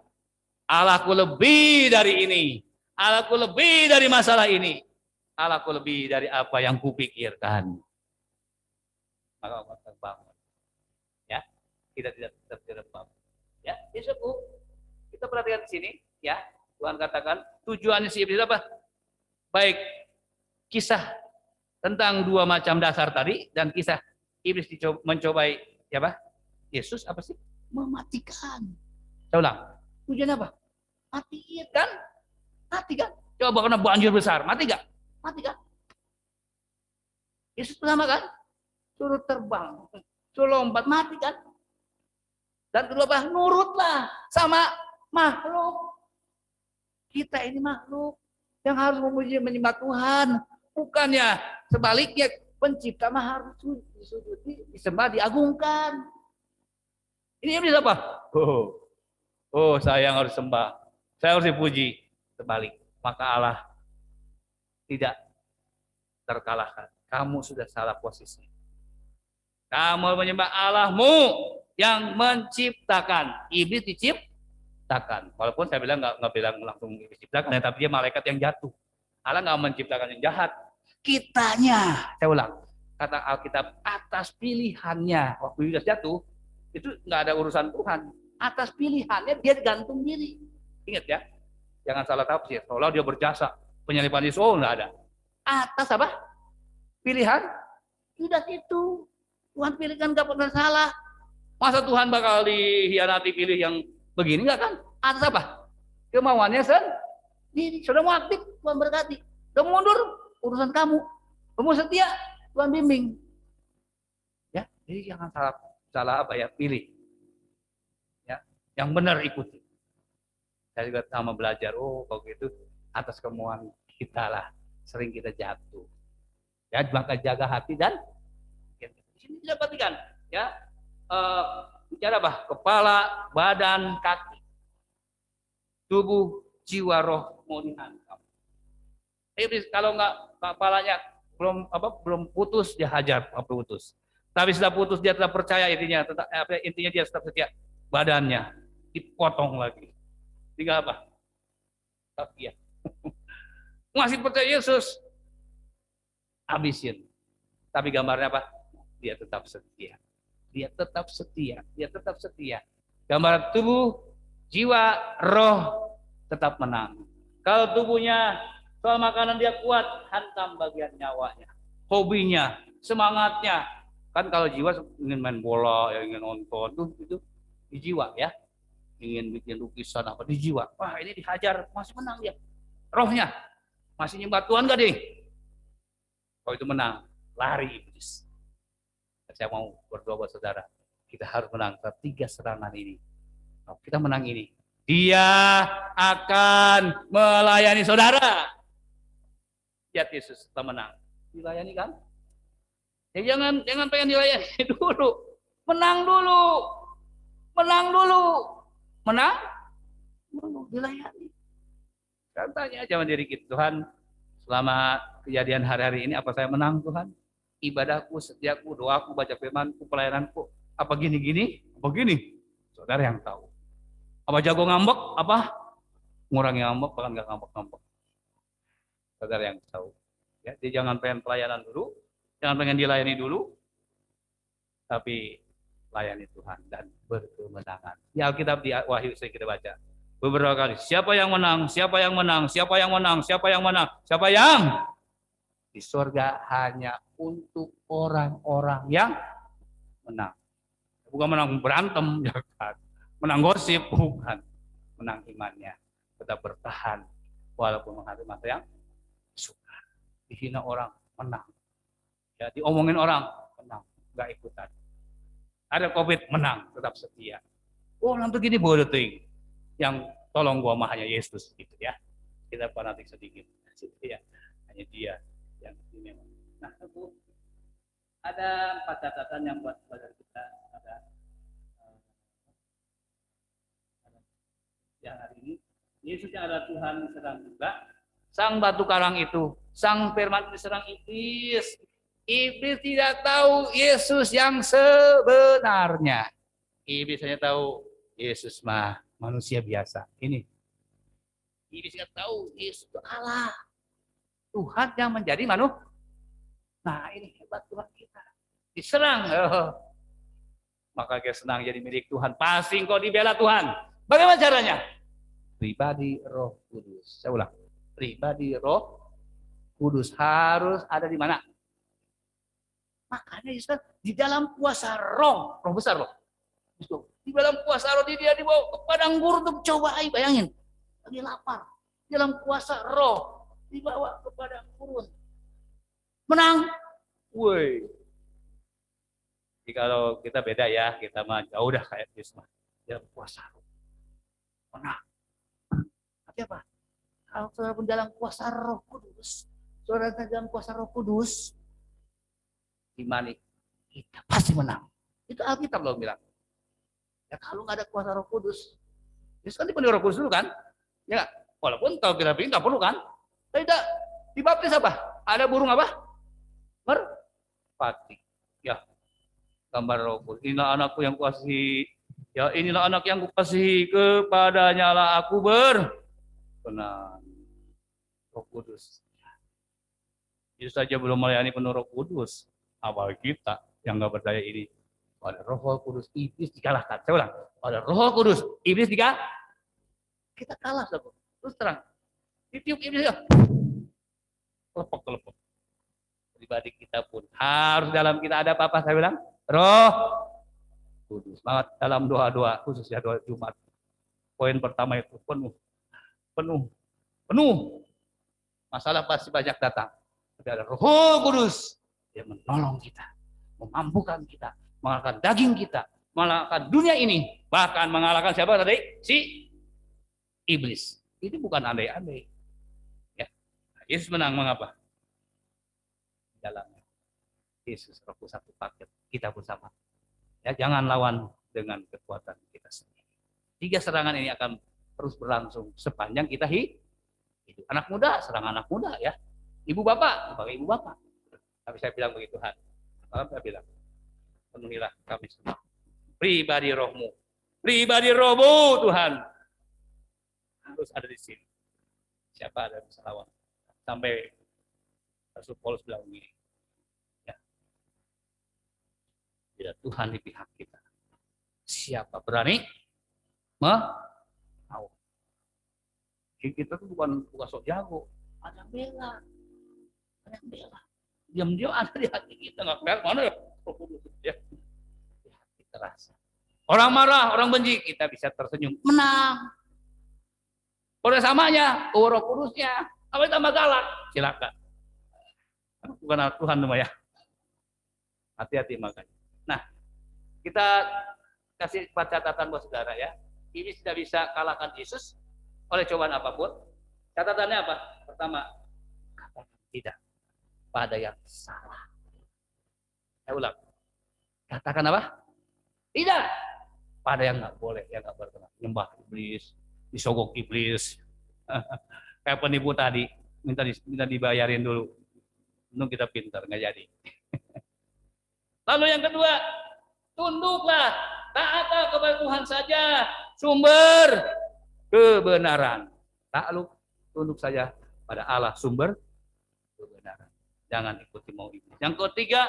Allahku lebih dari ini. Allahku lebih dari masalah ini. Allahku lebih dari apa yang kupikirkan. Maka Allah terbangun. Ya, kita tidak terjerembab. Ya, besok kita perhatikan di sini. Ya. Tuhan katakan tujuannya si iblis apa? Baik kisah tentang 2 macam dasar tadi dan kisah iblis mencobai ya apa? Yesus apa sih? Mematikan. Saya ulang. Tujuannya apa? Mati kan? Mati kan? Coba kena banjir besar, mati gak? Mati kan? Yesus pertama kan? Suruh terbang, suruh lompat, mati kan? Dan kedua apa? Nurutlah sama makhluk. Kita ini makhluk yang harus memuji menyembah Tuhan. Bukannya sebaliknya, pencipta mah harus disujudi, disembah, diagungkan. Ini iblis apa? Oh, saya yang harus sembah. Saya harus dipuji. Sebalik. Maka Allah tidak terkalahkan. Kamu sudah salah posisi. Kamu menyembah Allahmu yang menciptakan. Iblis diciptakan. Walaupun saya bilang nggak bilang langsung diciptakan, tapi dia malaikat yang jatuh. Allah nggak menciptakan yang jahat. Kitanya, saya ulang. Kata Alkitab, atas pilihannya. Waktu Yudas jatuh, itu nggak ada urusan Tuhan. Atas pilihannya dia gantung diri. Ingat ya, jangan salah tafsir. Seolah dia berjasa penyaliban Yesus, oh nggak ada. Atas apa? Pilihan Yudas itu. Tuhan pilihkan nggak pernah salah. Masa Tuhan bakal dihianati pilih yang begini nggak kan? Atas apa? Kemauannya sendiri. Sudah mau aktif, Tuhan berkati. Sudah mundur, urusan kamu. Kamu setia, Tuhan bimbing. Ya, jadi jangan salah apa ya, pilih. Ya, yang benar ikuti. Saya juga sama belajar, oh kalau gitu atas kemauan kita lah, sering kita jatuh. Ya, maka jaga hati dan di sini bisa perhatikan, ya, bicara apa? Kepala, badan, kaki, tubuh, jiwa, roh mau dihantam. Iblis kalau nggak kepalanya belum putus, dia hajar putus. Tapi sudah putus dia tetap percaya, intinya dia tetap setia. Badannya dipotong lagi. Tinggal apa? Kaki ya. Masih percaya Yesus, habisin. Tapi gambarnya apa? Dia tetap setia. Dia tetap setia. Dia tetap setia. Gambar tubuh, jiwa, roh tetap menang. Kalau tubuhnya soal makanan dia kuat, hantam bagian nyawanya. Hobinya, semangatnya. Kan kalau jiwa ingin main bola, ya ingin nonton, itu di jiwa ya. Ingin bikin lukisan apa di jiwa. Wah, ini dihajar, masih menang dia. Rohnya masih nyembah Tuhan gak deh? Kalau itu menang, lari iblis. Saya mau berdoa buat saudara. Kita harus menang 3 serangan ini. Kalau kita menang ini, dia akan melayani saudara. Lihat Yesus setelah menang, dilayani kan? Ya jangan pengen dilayani dulu. Menang dulu. Menang dulu, dilayani. Kan tanya aja sama diri kita, Tuhan, selama kejadian hari-hari ini apa saya menang Tuhan? Ibadahku, setiaku, doaku, baca firmanku, pelayananku, apa gini-gini? Apa gini? Saudara yang tahu. Apa jago ngambek? Apa ngurangi ngambek, bahkan nggak ngambek-ngambek. Saudara yang tahu. Ya, jadi jangan pengen pelayanan dulu, jangan pengen dilayani dulu, tapi layani Tuhan dan berkemenangan. Di Alkitab di Wahyu sering kita baca beberapa kali. Siapa yang menang? Siapa yang menang? Siapa yang menang? Siapa yang menang? Siapa yang di surga hanya untuk orang-orang yang menang. Bukan menang berantem, ya kan? Menang gosip, bukan. Menang imannya. Tetap bertahan walaupun menghadapi masa yang suka. Dihina orang, menang. Ya, diomongin orang, menang. Enggak ikutan. Ada COVID, menang, tetap setia. Oh, nanti gini bodoh ting. Yang tolong gua mah hanya Yesus gitu ya. Kita fanatik sedikit. Ya. Hanya dia yang ini. Nah, itu ada 4 catatan yang buat saudara kita ada yang hari ini. Yesus yang adalah Tuhan diserang juga. Sang batu karang itu, sang firman diserang iblis. Iblis tidak tahu Yesus yang sebenarnya. Iblis hanya tahu Yesus mah manusia biasa. Ini. Iblis tidak tahu Yesus itu Allah. Tuhan yang menjadi manusia. Nah, ini hebat Tuhan kita. Diserang. Maka dia senang jadi milik Tuhan. Pasti engkau dibela Tuhan. Bagaimana caranya? Pribadi Roh Kudus. Saya ulang. Pribadi Roh Kudus harus ada di mana? Makanya Yesus di dalam kuasa roh besar loh. Di dalam kuasa roh dia dibawa ke padang gurun untuk coba, bayangin. lagi lapar. Dalam kuasa roh dibawa ke padang gurun. Menang. Woi. Jadi kalau kita beda ya, kita mah jauh dah kayak Yesus mah. Dalam kuasa roh. Menang. Artinya apa? Kalau saudara pun dalam kuasa Roh Kudus, saudara dalam kuasa Roh Kudus, imani kita pasti menang. Itu Alkitab loh bilang. Ya kalau nggak ada kuasa Roh Kudus, Yesus kan dipenuhi Roh Kudus dulu kan? Ya nggak? Walaupun kalau kita pindah perlu kan? Tidak. Dibaptis apa? Ada burung apa? Merpati. Ya, gambar Roh Kudus. Inilah anakku yang kukasihi. Ya, inilah anak yang kukasihi, kepadanya lah aku berkenan. Roh Kudus. Yesus saja belum melayani penuh Roh Kudus. Apalagi kita yang nggak berdaya ini. Pada Roh Kudus, iblis dikalahkan. Saya ulang. Pada Roh Kudus, iblis dikalahkan. Kita kalah, saudara. Terus terang. Ditiup iblis ya. Kelepok. Pribadi kita pun harus dalam kita ada apa-apa, saya bilang. Roh Kudus. Semangat dalam doa-doa, khususnya doa Jumat. Poin pertama itu penuh. Masalah pasti banyak datang. Tapi ada Roh Kudus yang menolong kita, memampukan kita, mengalahkan daging kita, mengalahkan dunia ini, bahkan mengalahkan siapa tadi? Si iblis. Ini bukan andai-andai. Ya. Yesus menang mengapa? Dalamnya Yesus Roh satu paket, kita pun sama. Ya, jangan lawan dengan kekuatan kita sendiri. 3 serangan ini akan terus berlangsung sepanjang kita hidup. Anak muda, serang anak muda ya. Ibu bapak, sebagai ibu bapak. Tapi saya bilang begitu Tuhan. Malam saya bilang, penuhilah kami semua. Pribadi rohmu Tuhan. Harus ada di sini. Siapa ada bisa lawan. Sampai Rasul Paulus bilang begini. Ya. Bila Tuhan di pihak kita. Siapa berani mau? Kita tuh bukan sok jago, ada yang bela, diam-diam ada di hati kita, nggak kelihatan mana ya, di hati terasa. Orang marah, orang benci, kita bisa tersenyum, menang. Pada samanya, Roh Kudusnya, apa tambah galak, silakan. Bukan Tuhan cuma ya, hati-hati makanya. Nah, kita kasih catatan buat saudara ya, ini tidak bisa kalahkan Yesus oleh cobaan apapun. Catatannya apa? Pertama, katakan tidak pada yang salah. Saya ulang. Katakan apa? Tidak pada yang nggak boleh, yang nggak berkenan. Nyembah iblis, disogok iblis. Kayak penipu tadi, minta dibayarin dulu. Untung kita pintar, nggak jadi. Lalu yang kedua, tunduklah, taatlah kepada Tuhan saja, sumber kebenaran. Takluk, tunduk saja pada Allah sumber kebenaran. Jangan ikuti mau iblis. Yang ketiga,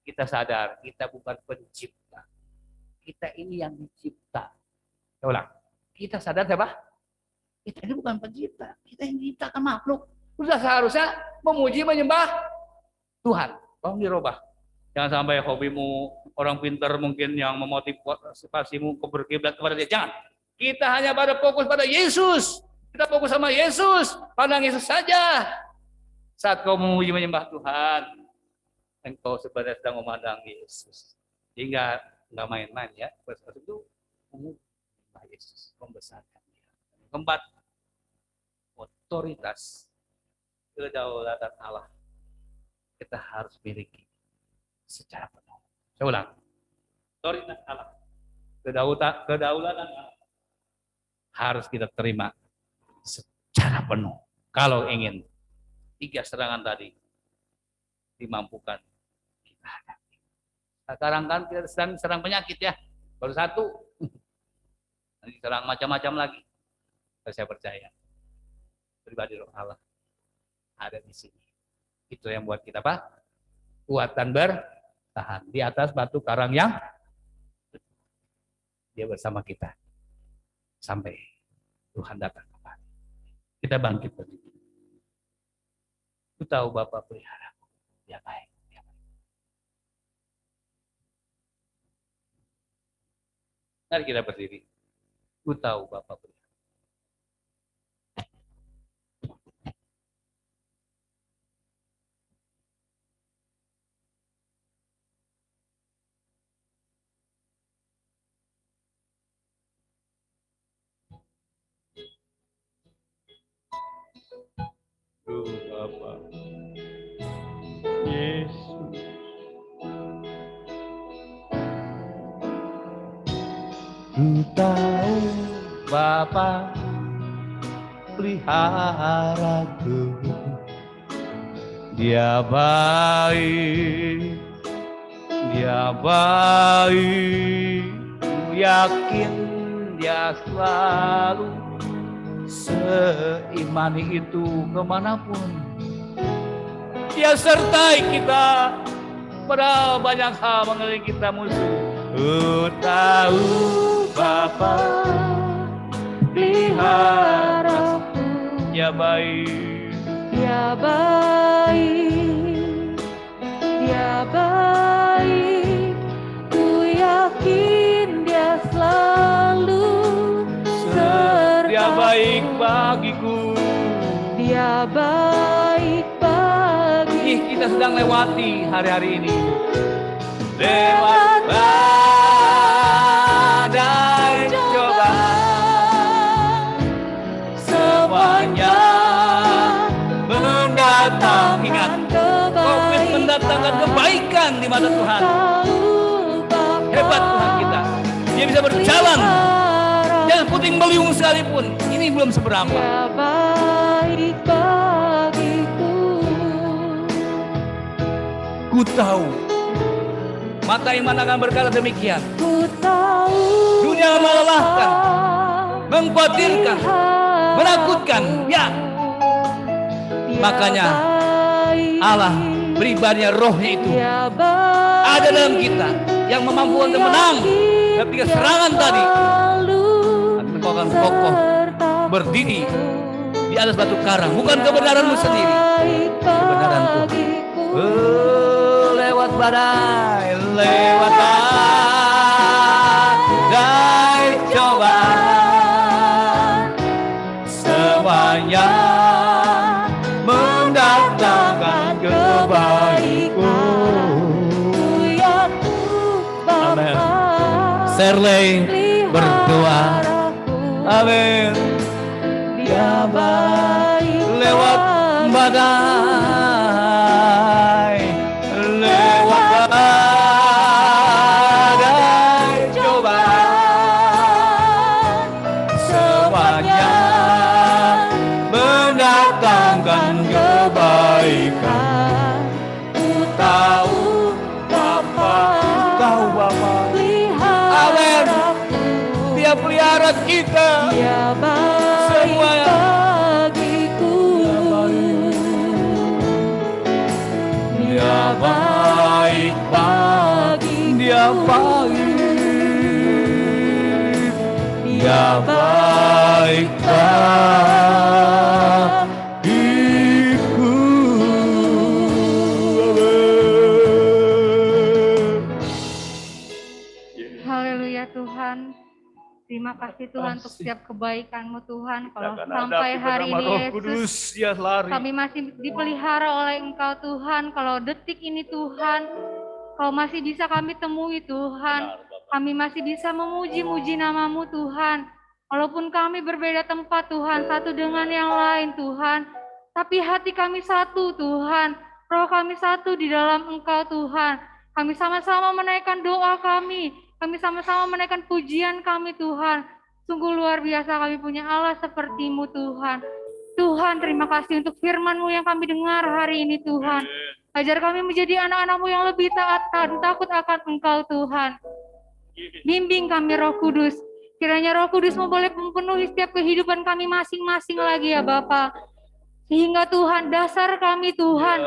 kita sadar kita bukan pencipta. Kita ini yang dicipta. Saya ulang. Kita sadar siapa? Kita ini bukan pencipta. Kita yang diciptakan makhluk. Sudah seharusnya memuji menyembah Tuhan. Tolong dirubah. Jangan sampai hobimu orang pintar mungkin yang memotivasimu berkiblat kepada dia. Jangan. Kita hanya pada fokus pada Yesus. Kita fokus sama Yesus. Pandang Yesus saja. Saat kau memuji menyembah Tuhan, engkau sebenarnya sedang memandang Yesus. Hingga nggak main-main ya. Pada itu menyembah Yesus, membesarkan Dia. Keempat, otoritas kedaulatan Allah kita harus miliki secara penuh. Saya ulang. Otoritas Allah, kedaulatan Allah harus kita terima secara penuh. Kalau ingin 3 serangan tadi dimampukan kita hadapi. Sekarang kan kita serang penyakit ya, baru 1. Nanti serang macam-macam lagi. Saya percaya pribadi roh Allah ada di sini. Itu yang buat kita apa? Kuat dan bertahan di atas batu karang yang Dia bersama kita sampai Tuhan datang kembali. Kita bangkit berdiri. Ku tahu Bapa pelihara, Dia baik. Dia baik. Mari kita berdiri. Ku tahu Bapa pelihara. Bapa. Yesus. Ku tahu Bapa peliharaku, Dia baik, Dia baik, ku yakin Dia selalu seimani itu kemanapun. Dia sertai kita pada banyak hal mengelilingi kita musuh. Ku tahu Bapa pelihara, Dia baik, Dia baik, Dia baik, ku yakin Dia selalu serta. Dia baik bagiku. Dia baik bagiku. Kita sedang lewati hari-hari ini. Lewat badai cobaan, semuanya mendatang. Ingat, COVID mendatangkan kebaikan di mata Tuhan. Hebat Tuhan kita. Dia bisa berjalan dan puting beliung sekalipun. Ini belum seberapa. Dia baik bagiku. Ku tahu mata iman akan berkata demikian. Ku tahu Dunia melelahkan, mengkhawatirkan, menakutkan. Ya, makanya Allah beribadah rohnya itu ada dalam kita yang memampukan untuk menang ketika serangan tadi. Engkau akan kokoh berdiri di atas batu karang, bukan kebenaranmu sendiri, kebenaran Tuhan. Lewat badai, lewat badai cobaan, semuanya mendatangkan kebaikan. Amin. Serley berdoa. Amin. Dia baik lewat badai, lewat badai cobaan, semuanya mendatangkan kebaikan. Ku tahu Bapa, tahu Bapa. Amin. Dia pelihara kita. Dia baik Semuanya. bagiku. Dia baik bagiku. Dia baik. Dia baik bagiku. Haleluya Tuhan. Terima kasih Tuhan untuk setiap kebaikan-Mu Tuhan. Kalau Akan sampai hadapi hari bernama ini Roh Kudus, Yesus, dia lari. kami masih dipelihara oleh Engkau Tuhan. Kalau detik ini Tuhan, Kau masih bisa kami temui Tuhan. Kami masih bisa memuji-muji nama-Mu Tuhan. Walaupun kami berbeda tempat Tuhan, satu dengan yang lain Tuhan. Tapi hati kami satu Tuhan. Roh kami satu di dalam Engkau Tuhan. Kami sama-sama menaikkan doa kami. Kami sama-sama menaikkan pujian kami Tuhan. Sungguh luar biasa kami punya Allah seperti-Mu Tuhan. Tuhan, terima kasih untuk firman-Mu yang kami dengar hari ini Tuhan. Ajar kami menjadi anak-anak-Mu yang lebih taat dan takut akan Engkau Tuhan. Bimbing kami Roh Kudus. Kiranya Roh Kudus-Mu boleh mempenuhi setiap kehidupan kami masing-masing lagi ya Bapa. Sehingga Tuhan, dasar kami Tuhan,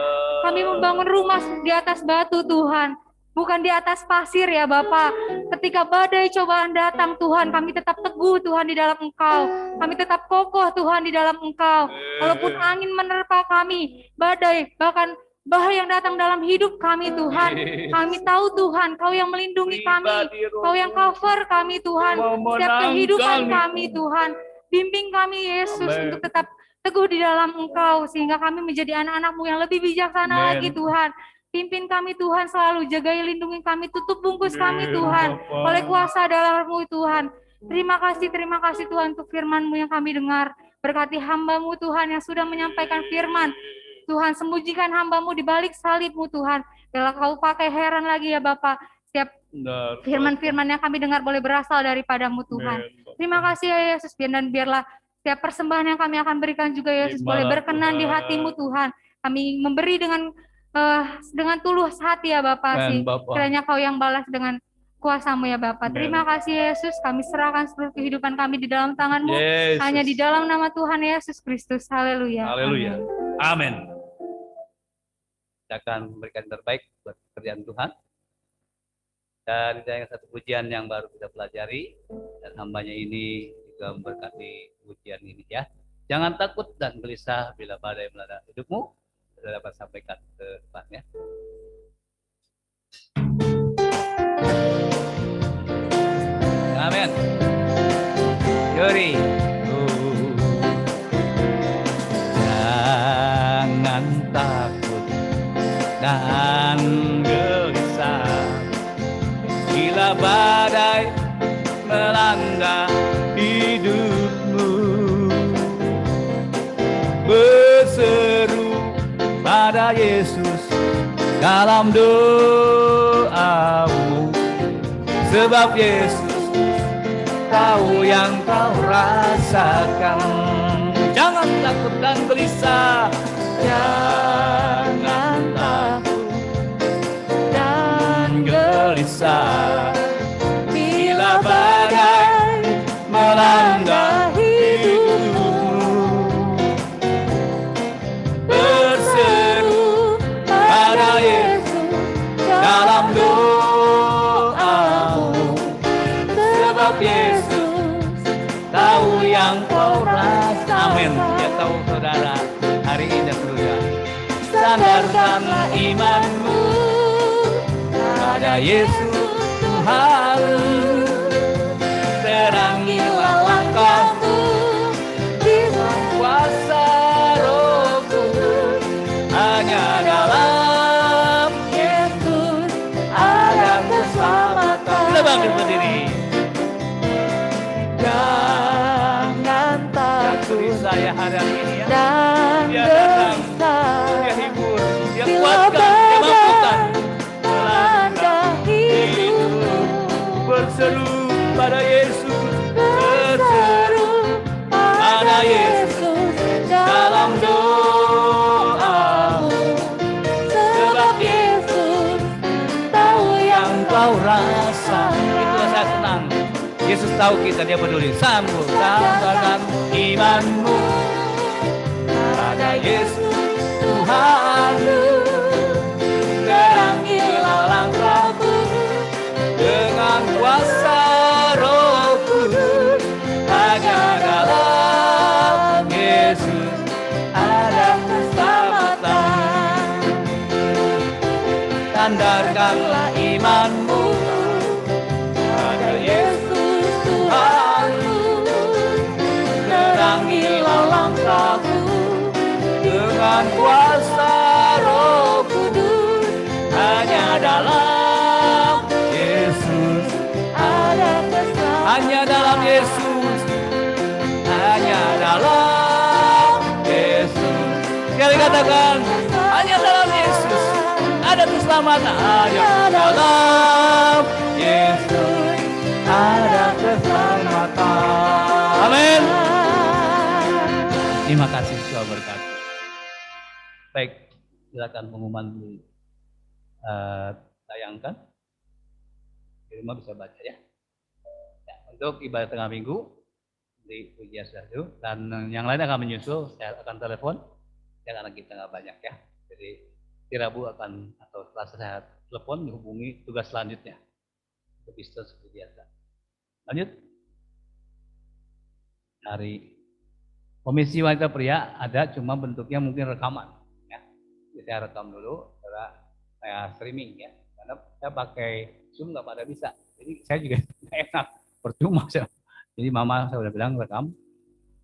kami membangun rumah di atas batu Tuhan. Bukan di atas pasir ya Bapa. Ketika badai cobaan datang Tuhan, kami tetap teguh Tuhan di dalam Engkau. Kami tetap kokoh Tuhan di dalam Engkau. Walaupun angin menerpa kami, badai, bahkan bahaya yang datang dalam hidup kami Tuhan. Kami tahu Tuhan, Kau yang melindungi kami. Kau yang cover kami Tuhan. Setiap kehidupan kami Tuhan. Bimbing kami Yesus untuk tetap teguh di dalam Engkau. Sehingga kami menjadi anak-anak-Mu yang lebih bijaksana lagi Tuhan. Pimpin kami Tuhan selalu, jagai lindungi kami, tutup bungkus kami Tuhan, oleh kuasa dalam-Mu Tuhan. Terima kasih Tuhan untuk firman-Mu yang kami dengar. Berkati hamba-Mu Tuhan yang sudah menyampaikan firman. Tuhan, sembunyikan hamba-Mu di balik salib-Mu Tuhan. Bila Kau pakai heran lagi ya Bapak. Setiap Benar. firman-firman yang kami dengar boleh berasal daripada-Mu Tuhan. Terima kasih ya Yesus, dan biarlah setiap persembahan yang kami akan berikan juga ya Yesus boleh berkenan di hati-Mu Tuhan. Kami memberi dengan tulus hati ya Bapak sih. Kiranya Kau yang balas dengan kuasa-Mu ya Bapak. Terima kasih Yesus, kami serahkan seluruh kehidupan kami di dalam tangan-Mu. Yesus. Hanya di dalam nama Tuhan Yesus Kristus. Haleluya. Haleluya. Amin. Amin. Kita akan memberikan yang terbaik buat pekerjaan Tuhan. Dan ada satu pujian yang baru kita pelajari, dan hambanya ini juga memberkati pujian ini ya. Jangan takut dan gelisah bila badai melanda hidupmu. Kita dapat sampaikan ke depannya. Amin. Yuri. Jangan takut dan gelisah bila badai melanda hidupmu. Berseru pada Yesus dalam doamu, sebab Yesus tahu yang kau rasakan. Jangan takut dan gelisah, jangan takut dan gelisah bila badai melanda hidupmu. Berseru pada Yesus dalam doamu, sebab Yesus tahu yang kau rasa. Amin. Dia tahu saudara hari ini saudara. Sandarkanlah imanmu pada Yesus Tuhan. Terangilah langkahmu dengan kuasa Roh Kudus. Hanya dalam Yesus ada keselamatan. Kita bangkit berdiri. Jangan takut Saya hari ini ya. dan Dia datang, gelisah dia hibur, dia bila kuatkan, dia mampukan. melanda hidupmu. Berseru pada Yesus, Berseru pada Yesus dalam doamu, sebab Yesus tahu yang kau rasa. Itulah saya senang. Yesus tahu kita, dia peduli. Sambut, sambutkan imanmu pada Yesus Tuhanmu. Terangilah langkahmu dengan kuasa Roh Kudus. Hanya dalam Yesus ada keselamatan. Sandarkanlah imanmu pada Yesus Tuhanmu. Terangilah langkahmu dengan kuasa Roh Kudus. Hanya dalam Yesus ada keselamatan. hanya dalam Yesus, hanya dalam Yesus. Sekali katakan, hanya dalam Yesus ada keselamatan. Hanya dalam Yesus ada keselamatan. Amin. Terima kasih Tuhan berkati. Baik, silakan pengumuman tayangkan. Di rumah bisa baca ya. Ya, untuk ibadah tengah minggu di Pujian Syahdu dan yang lain akan menyusul, saya akan telepon ya karena kita nggak banyak ya. Jadi di Rabu akan atau Selasa saya telepon dihubungi tugas selanjutnya untuk bisnis seperti biasa. Lanjut. Dari Komisi Wanita Pria ada, cuma bentuknya mungkin rekaman ya. Jadi saya rekam dulu, saya streaming ya. Karena saya pakai Zoom nggak pada bisa. Jadi saya juga nggak enak, percuma saya. Jadi mama saya udah bilang rekam,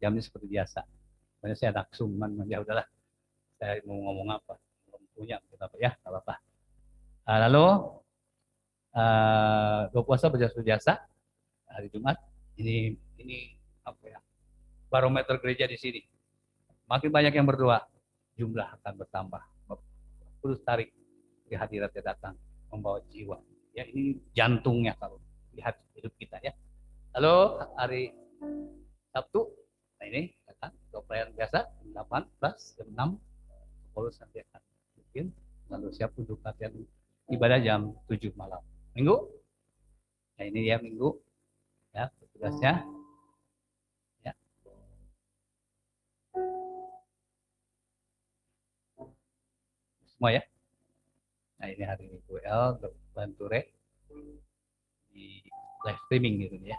jamnya seperti biasa. Makanya saya tak Zoom, ya udahlah. Saya mau ngomong apa, belum punya apa ya, nggak apa-apa. Lalu doa puasa berjasa-jasa hari Jumat. Ini apa ya? barometer gereja di sini. Makin banyak yang berdoa, jumlah akan bertambah. Terus tarik di hadiratnya datang, membawa jiwa. Ya, ini jantungnya kalau lihat hidup kita ya. Lalu hari Sabtu, nah ini kan pelayanan biasa jam 18, jam 6, 10 sampai akan mungkin lalu siap untuk latihan ibadah jam 7 malam. Minggu, nah ini ya Minggu, ya tugasnya. Ya. Semua ya. Nah ini hari ini WL Banture di live streaming gitu ya.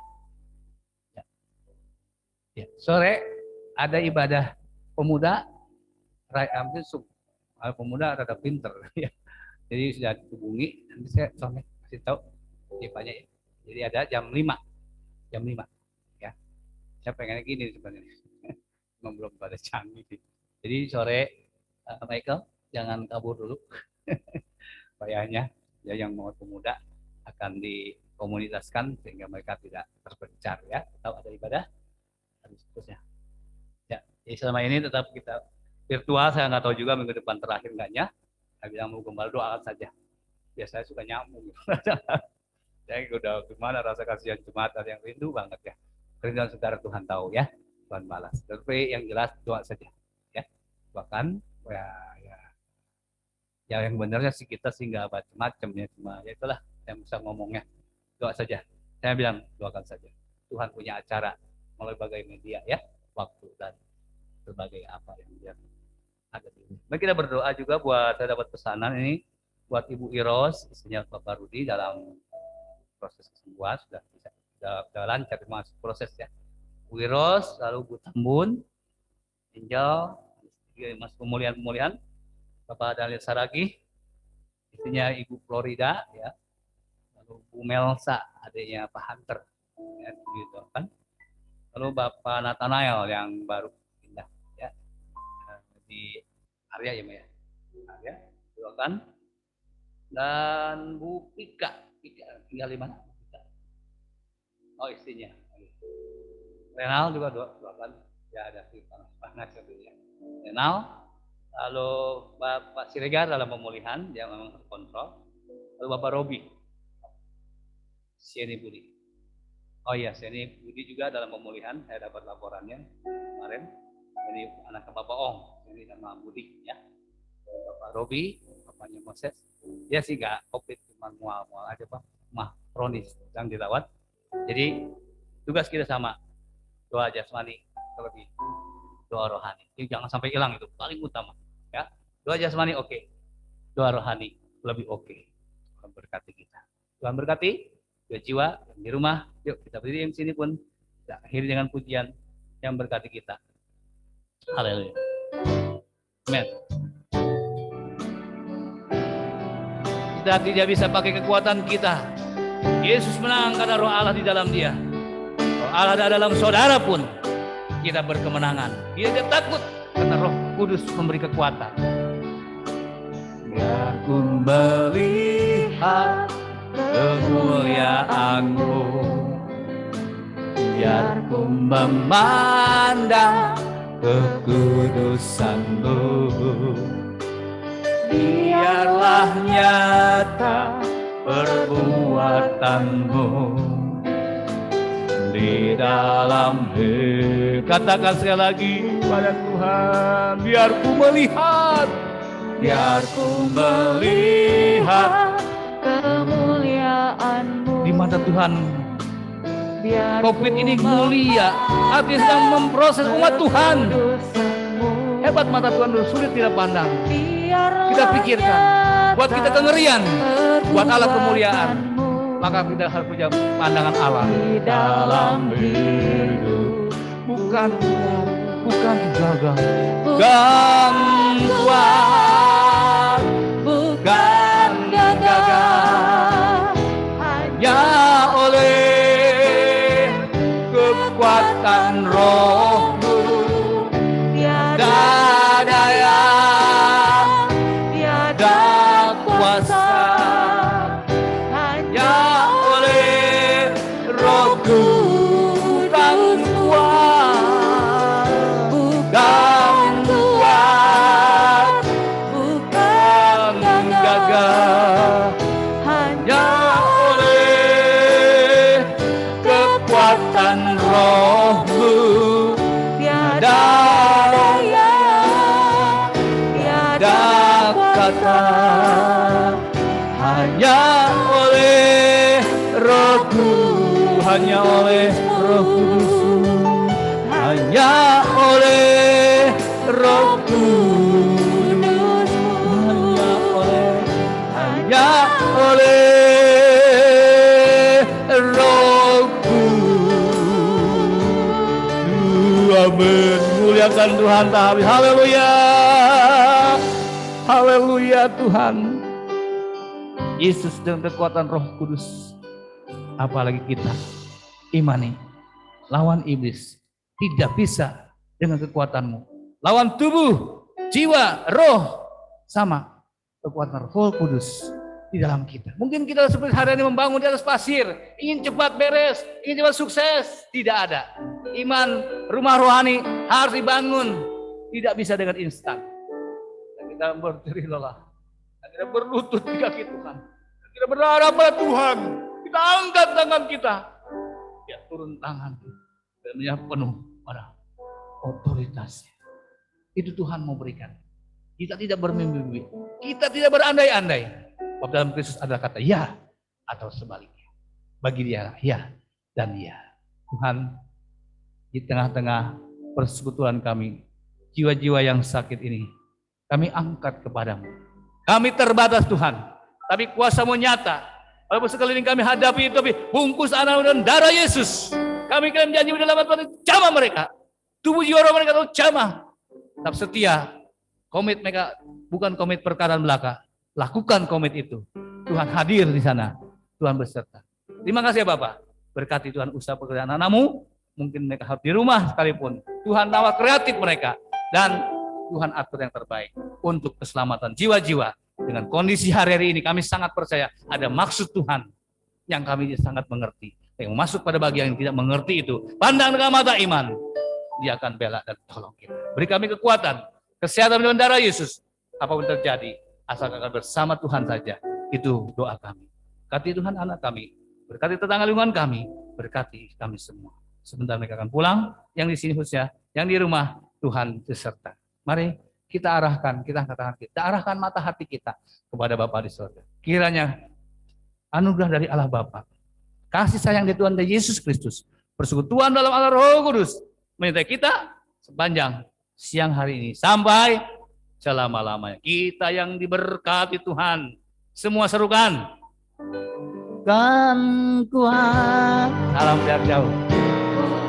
Ya, sore ada ibadah pemuda, pemuda rada pinter ya. Jadi sudah dihubungi, nanti saya kasih tahu tipanya ya. Jadi ada jam 5 ya. Saya pengennya gini sebenarnya, belum pada canggih. Jadi sore Michael jangan kabur dulu, bayarnya ya yang mau pemuda akan dikomunitaskan sehingga mereka tidak terpencar ya. Tahu ada ibadah. Terusnya. Ya, jadi selama ini tetap kita virtual, saya nggak tahu juga minggu depan terakhir enggaknya. Saya bilang mau kembali doakan saja. Biasanya suka nyambung. Saya udah gimana rasa kasihan jemaat ada yang rindu banget ya. Kerinduan saudara Tuhan tahu ya. Tuhan balas. Tapi yang jelas doa saja. Ya, bahkan ya yang benarnya sih kita sih nggak macam-macam ya, cuma ya itulah yang bisa ngomongnya. Doa saja. Saya bilang doakan saja. Tuhan punya acara melalui berbagai media ya, waktu dan berbagai apa yang dia ada di sini. Mari kita berdoa juga buat, saya dapat pesanan ini buat Ibu Iros, istrinya Bapak Rudi dalam proses kesembuhan sudah lancar masuk proses ya. Bu Iros, lalu Bu Tambun, Angel, Mas pemulihan, Bapak Daniel Saragi, istrinya Ibu Florida ya, lalu Bu Melsa, adiknya Pak Hunter, ya, gitu kan. Lalu Bapak Nathanael yang baru pindah ya di Arya ya, Maya. Arya, doakan. Dan Bu Pika tinggal di mana? Oh istrinya. Renal juga doakan. Ya ada panas ya. Renal. Lalu Bapak Siregar dalam pemulihan, dia memang terkontrol. Lalu Bapak Robi, Sieni Budi. Oh iya, Sieni Budi juga dalam pemulihan, saya dapat laporannya kemarin. Ini anak Bapak Ong, ini sama Budi ya. Bapak Robi, bapaknya Moses. Dia sih nggak COVID, cuma mual-mual aja Pak, mah kronis yang dirawat. Jadi tugas kita sama, doa jasmani terlebih doa rohani. Jadi jangan sampai hilang, itu paling utama ya. Doa jasmani oke, doa rohani lebih oke. Tuhan berkati kita. Tuhan berkati jiwa di rumah. Yuk kita berdiri yang sini pun kita akhiri dengan pujian yang berkati kita. Haleluya. Amen. Kita tidak bisa pakai kekuatan kita. Yesus menang karena roh Allah di dalam dia. Roh Allah ada dalam saudara pun kita berkemenangan. Dia tidak takut karena Roh Kudus memberi kekuatan. Biar ku melihat kemuliaan-Mu, biar ku memandang kekudusan-Mu, biarlah nyata perbuatan-Mu di dalam hidup. Katakan sekali lagi pada Tuhan, biar ku melihat, biar ku melihat kemuliaan-Mu. di mata Tuhan. COVID ini mulia, artinya sedang memproses umat Tuhan. Hebat mata Tuhan, sulit tidak pandang. Kita pikirkan, buat kita kengerian, buat Allah kemuliaan. Maka kita harus punya pandangan Allah Di dalam hidup, bukan gagal, gangguan, bukan gagal, hanya oleh kekuatan Roh-Mu, tiada daya, tiada kuasa, hanya oleh Roh-Ku bukan kuat. kata, hanya oleh Rohku, hanya oleh Roh Kudus, hanya oleh Roh Kudus, hanya oleh Roh Kudus. Amin. Muliakan Tuhan tak habis. Haleluya. Haleluya Tuhan. Yesus dengan kekuatan Roh Kudus. Apalagi kita imani. Lawan iblis. Tidak bisa dengan kekuatanmu. Lawan tubuh, jiwa, roh. Sama kekuatan Roh Kudus di dalam kita. Mungkin kita seperti hari ini membangun di atas pasir. Ingin cepat beres, ingin cepat sukses. Tidak ada. Iman, rumah rohani harus dibangun. Tidak bisa dengan instan. Dan kita berdiri lelah. Dan kita berlutut di kaki Tuhan. Dan kita berharap pada Tuhan. Kita angkat tangan kita. Ya turun tangan. Dan dia penuh pada otoritasnya. Itu Tuhan mau berikan. Kita tidak bermimpi-mimpi. Kita tidak berandai-andai. Sebab dalam Kristus adalah kata ya atau sebaliknya. Bagi dia ya dan ya. Tuhan, di tengah-tengah persekutuan kami, jiwa-jiwa yang sakit ini, kami angkat kepadamu. Kami terbatas Tuhan, tapi kuasa-Mu nyata. Walaupun sekeliling kami hadapi itu, tapi bungkus anak dan darah Yesus. Kami klaim janji dalam Tuhan, jamah mereka. Tubuh jiwa roh mereka itu jamah. Tetap setia. Komit mereka, bukan komit perkataan belaka. Lakukan komit itu. Tuhan hadir di sana. Tuhan beserta. Terima kasih ya Bapak. Berkati Tuhan usaha pekerjaan anak-Mu. Mungkin mereka harus di rumah sekalipun. Tuhan nawar kreatif mereka. Dan Tuhan atur yang terbaik. Untuk keselamatan jiwa-jiwa. Dengan kondisi hari-hari ini kami sangat percaya. Ada maksud Tuhan. Yang kami sangat mengerti. Yang masuk pada bagian yang tidak mengerti itu. Pandang dengan mata iman. Dia akan bela dan tolong kita. Beri kami kekuatan. Kesehatan dan darah Yesus. Apapun terjadi. Asal akan bersama Tuhan saja. Itu doa kami. Berkati Tuhan anak kami. Berkati tetangga lingkungan kami. Berkati kami semua. Sebentar mereka akan pulang. Yang di sini khususnya. Yang di rumah. Tuhan beserta. Mari kita arahkan. Kita angkat tangan kita. Arahkan mata hati kita. Kepada Bapa di surga. Kiranya anugerah dari Allah Bapa. Kasih sayang dari Tuhan Yesus Kristus. Persekutuan dalam Allah Roh Kudus. Menyertai kita sepanjang siang hari ini. Sampai selama-lamanya. Kita yang diberkati Tuhan. Semua serukan. Kan kuat. Salam jarak jauh.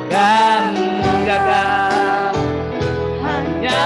Kan jaga. Hanya